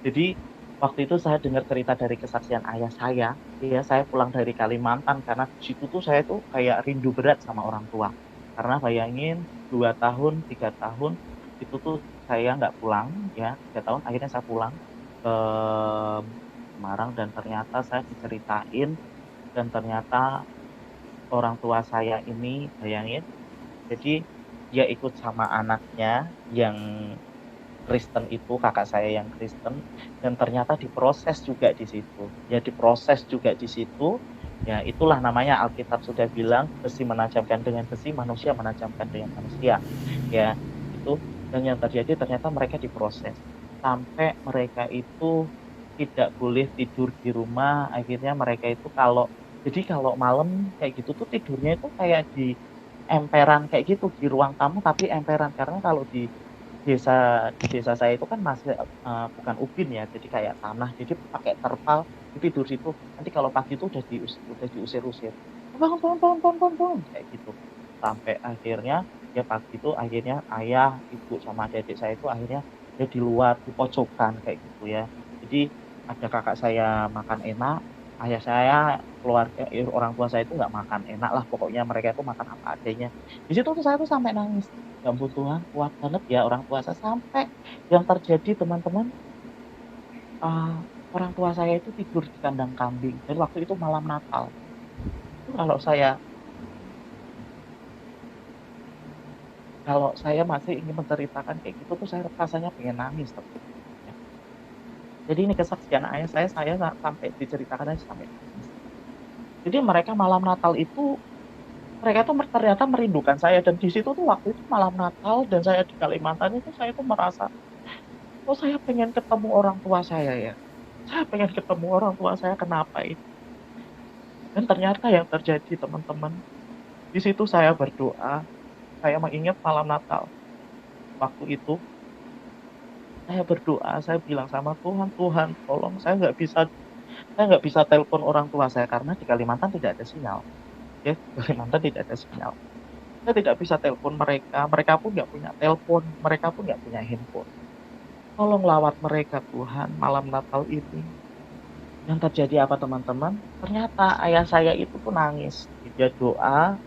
Jadi waktu itu saya dengar cerita dari kesaksian ayah saya, ya saya pulang dari Kalimantan karena di situ tuh saya tuh kayak rindu berat sama orang tua. Karena bayangin 2 tahun, 3 tahun itu tuh saya nggak pulang ya, 3 tahun akhirnya saya pulang ke Semarang dan ternyata saya diceritain dan ternyata orang tua saya ini bayangin, jadi dia ikut sama anaknya yang Kristen itu, kakak saya yang Kristen, dan ternyata diproses juga di situ. Ya diproses juga di situ. Ya itulah namanya Alkitab sudah bilang besi menajamkan dengan besi, manusia menajamkan dengan manusia. Ya itu, dan yang terjadi ternyata mereka diproses sampai mereka itu tidak boleh tidur di rumah. Akhirnya mereka itu kalau malam kayak gitu tuh tidurnya itu kayak di emperan kayak gitu, di ruang tamu tapi emperan, karena kalau di desa saya itu kan masih bukan ubin ya, jadi kayak tanah, jadi pakai terpal, tidur situ. Nanti kalau pagi itu udah diusir-usir, bangun bangun bangun bangun bangun bangun, kayak gitu. Sampai akhirnya ya pagi itu akhirnya ayah, ibu sama adik-adik saya itu akhirnya ya di luar di pojokan kayak gitu ya. Jadi ada kakak saya makan enak, ayah saya, orang tua saya itu nggak makan enak lah, pokoknya mereka itu makan apa adanya. Di situ tuh saya tuh sampai nangis. Ya ampun Tuhan, kuat banget ya orang tua saya. Sampai yang terjadi teman-teman, eee, orang tua saya itu tidur di kandang kambing dan waktu itu malam Natal. Itu kalau saya masih ingin menceritakan kayak gitu tuh saya rasanya pengen nangis teman-teman ya. Jadi ini kesaksian ayah saya sampai diceritakan aja sampai nangis. Jadi mereka malam Natal itu, mereka tuh ternyata merindukan saya, dan di situ tuh waktu itu malam Natal dan saya di Kalimantan itu saya tuh merasa, "Oh saya pengen ketemu orang tua saya ya. Saya pengen ketemu orang tua saya, kenapa ini?" Dan ternyata yang terjadi teman-teman, di situ saya berdoa, saya mengingat malam Natal. Waktu itu saya berdoa, saya bilang sama Tuhan, "Tuhan tolong saya nggak bisa telepon orang tua saya karena di Kalimantan tidak ada sinyal." Ya, di Kalimantan tidak ada sinyal. Saya tidak bisa telepon mereka, mereka pun nggak punya telepon, mereka pun nggak punya handphone. Tolong lawat mereka Tuhan malam Natal ini. Yang terjadi apa teman-teman? Ternyata ayah saya itu tuh nangis. Dia doa,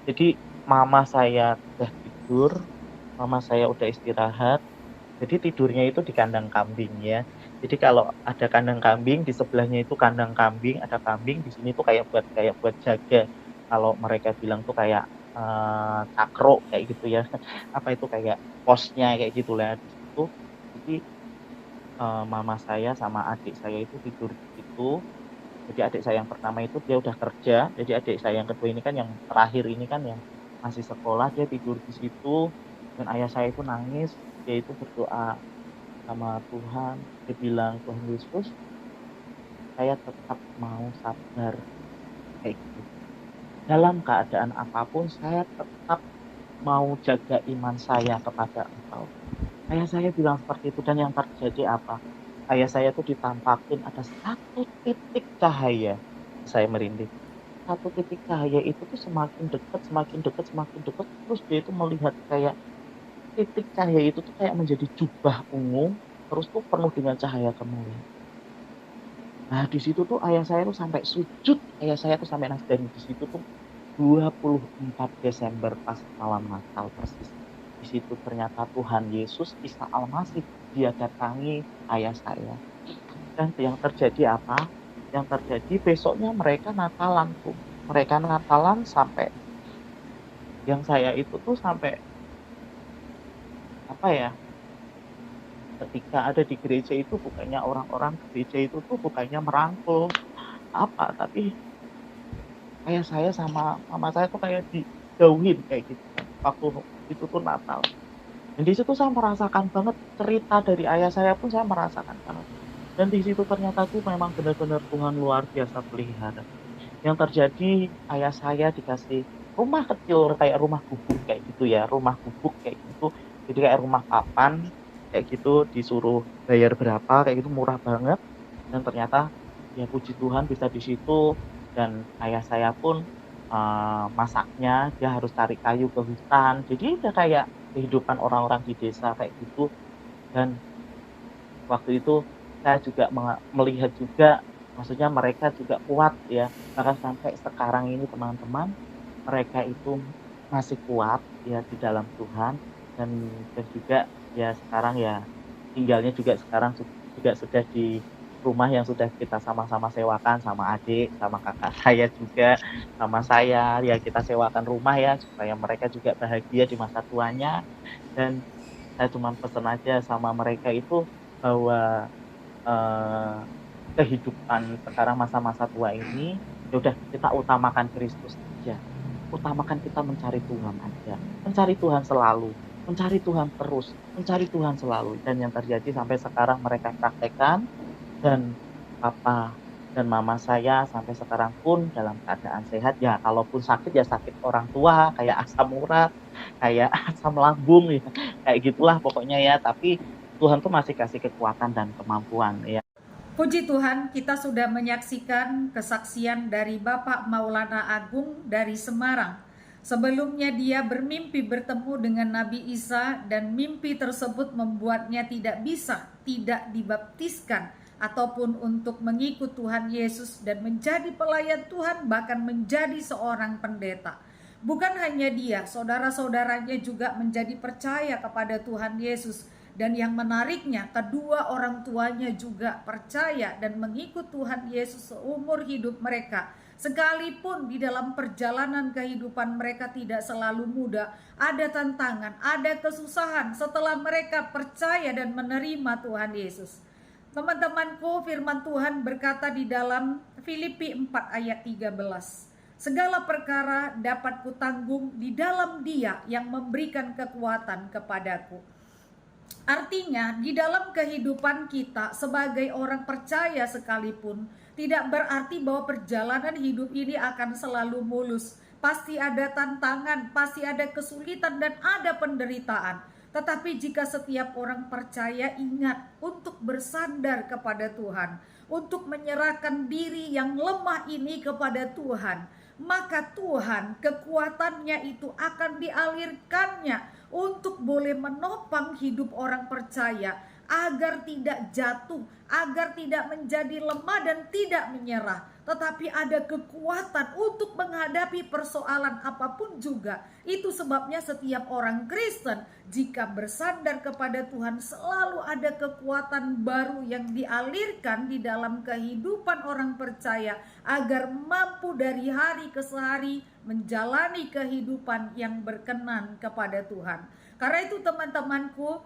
jadi mama saya udah tidur, mama saya udah istirahat, jadi tidurnya itu di kandang kambing ya. Jadi kalau ada kandang kambing, di sebelahnya itu kandang kambing, ada kambing, di sini tuh kayak buat jaga. Kalau mereka bilang tuh kayak cakro kayak gitu ya, apa itu, kayak posnya kayak gitulah di situ. Jadi, mama saya sama adik saya itu tidur di situ. Jadi adik saya yang pertama itu dia udah kerja, jadi adik saya yang kedua ini kan yang terakhir ini kan yang masih sekolah, dia tidur di situ dan ayah saya itu nangis, dia itu berdoa sama Tuhan, dia bilang, "Tuhan Yesus, saya tetap mau sabar," kayak gitu. "Dalam keadaan apapun saya tetap mau jaga iman saya kepada Engkau." Ayah saya bilang seperti itu dan yang terjadi apa? Ayah saya tuh ditampakin ada satu titik cahaya. Saya merinding. Satu titik cahaya itu tuh semakin dekat semakin dekat semakin dekat, terus dia itu melihat kayak titik cahaya itu tuh kayak menjadi jubah ungu, terus tuh penuh dengan cahaya kemuliaan. Nah, di situ tuh ayah saya tuh sampai sujud, ayah saya tuh sampai nangis dan di situ tuh 24 Desember pas malam Natal persis. Di situ ternyata Tuhan Yesus, Isa Almasih, dia datangi ayah saya. Dan yang terjadi apa? Yang terjadi besoknya mereka Natalan tuh. Mereka Natalan sampai yang saya itu tuh sampai apa ya, ketika ada di gereja itu bukannya orang-orang gereja itu tuh bukannya merangkul apa, tapi ayah saya sama mama saya tuh kayak dijauhin kayak gitu kan, waktu itu tuh Natal. Dan di situ saya merasakan banget cerita dari ayah saya pun saya merasakan banget. Dan di situ ternyata tuh memang benar-benar Tuhan luar biasa pelihara. Yang terjadi ayah saya dikasih rumah kecil kayak rumah gubuk kayak gitu ya, rumah gubuk kayak gitu. Jadi kayak rumah papan kayak gitu, disuruh bayar berapa kayak gitu, murah banget. Dan ternyata ya puji Tuhan bisa di situ dan ayah saya pun, masaknya dia harus cari kayu ke hutan. Jadi udah kayak kehidupan orang-orang di desa kayak gitu dan waktu itu saya juga melihat juga, maksudnya mereka juga kuat ya, bahkan sampai sekarang ini teman-teman, mereka itu masih kuat ya di dalam Tuhan dan juga ya sekarang ya tinggalnya juga sekarang juga sudah di rumah yang sudah kita sama-sama sewakan sama adik, sama kakak saya juga, sama saya, ya kita sewakan rumah ya supaya mereka juga bahagia di masa tuanya dan saya cuman pesen aja sama mereka itu bahwa, eee, kehidupan sekarang masa-masa tua ini, ya udah kita utamakan Kristus aja. Utamakan kita mencari Tuhan aja, mencari Tuhan selalu, mencari Tuhan terus, mencari Tuhan selalu. Dan yang terjadi sampai sekarang mereka praktekkan dan papa dan mama saya sampai sekarang pun dalam keadaan sehat. Ya kalaupun sakit, ya sakit orang tua kayak asam urat, kayak asam lambung ya, kayak gitulah pokoknya ya. Tapi Tuhan tuh masih kasih kekuatan dan kemampuan ya. Puji Tuhan, kita sudah menyaksikan kesaksian dari Bapak Maulana Agung dari Semarang. Sebelumnya dia bermimpi bertemu dengan Nabi Isa dan mimpi tersebut membuatnya tidak bisa tidak dibaptiskan ataupun untuk mengikut Tuhan Yesus dan menjadi pelayan Tuhan, bahkan menjadi seorang pendeta. Bukan hanya dia, saudara-saudaranya juga menjadi percaya kepada Tuhan Yesus. Dan yang menariknya, kedua orang tuanya juga percaya dan mengikut Tuhan Yesus seumur hidup mereka. Sekalipun di dalam perjalanan kehidupan mereka tidak selalu mudah, ada tantangan, ada kesusahan setelah mereka percaya dan menerima Tuhan Yesus. Teman-temanku, firman Tuhan berkata di dalam Filipi 4 ayat 13. Segala perkara dapat kutanggung di dalam Dia yang memberikan kekuatan kepadaku. Artinya, di dalam kehidupan kita sebagai orang percaya sekalipun, tidak berarti bahwa perjalanan hidup ini akan selalu mulus. Pasti ada tantangan, pasti ada kesulitan, dan ada penderitaan. Tetapi jika setiap orang percaya, ingat untuk bersandar kepada Tuhan, untuk menyerahkan diri yang lemah ini kepada Tuhan, maka Tuhan kekuatannya itu akan dialirkannya untuk boleh menopang hidup orang percaya agar tidak jatuh, agar tidak menjadi lemah dan tidak menyerah, tetapi ada kekuatan untuk menghadapi persoalan apapun juga. Itu sebabnya setiap orang Kristen jika bersandar kepada Tuhan selalu ada kekuatan baru yang dialirkan di dalam kehidupan orang percaya agar mampu dari hari ke hari menjalani kehidupan yang berkenan kepada Tuhan. Karena itu teman-temanku,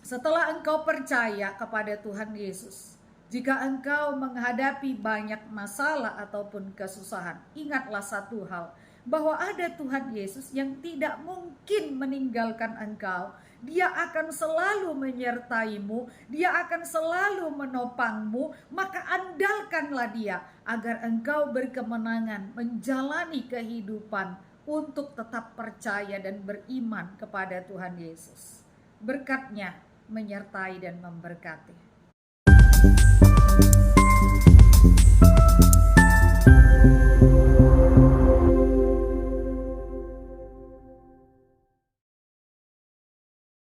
setelah engkau percaya kepada Tuhan Yesus, jika engkau menghadapi banyak masalah ataupun kesusahan, ingatlah satu hal, bahwa ada Tuhan Yesus yang tidak mungkin meninggalkan engkau. Dia akan selalu menyertaimu, dia akan selalu menopangmu. Maka andalkanlah dia agar engkau berkemenangan menjalani kehidupan untuk tetap percaya dan beriman kepada Tuhan Yesus. Berkat-Nya menyertai dan memberkati.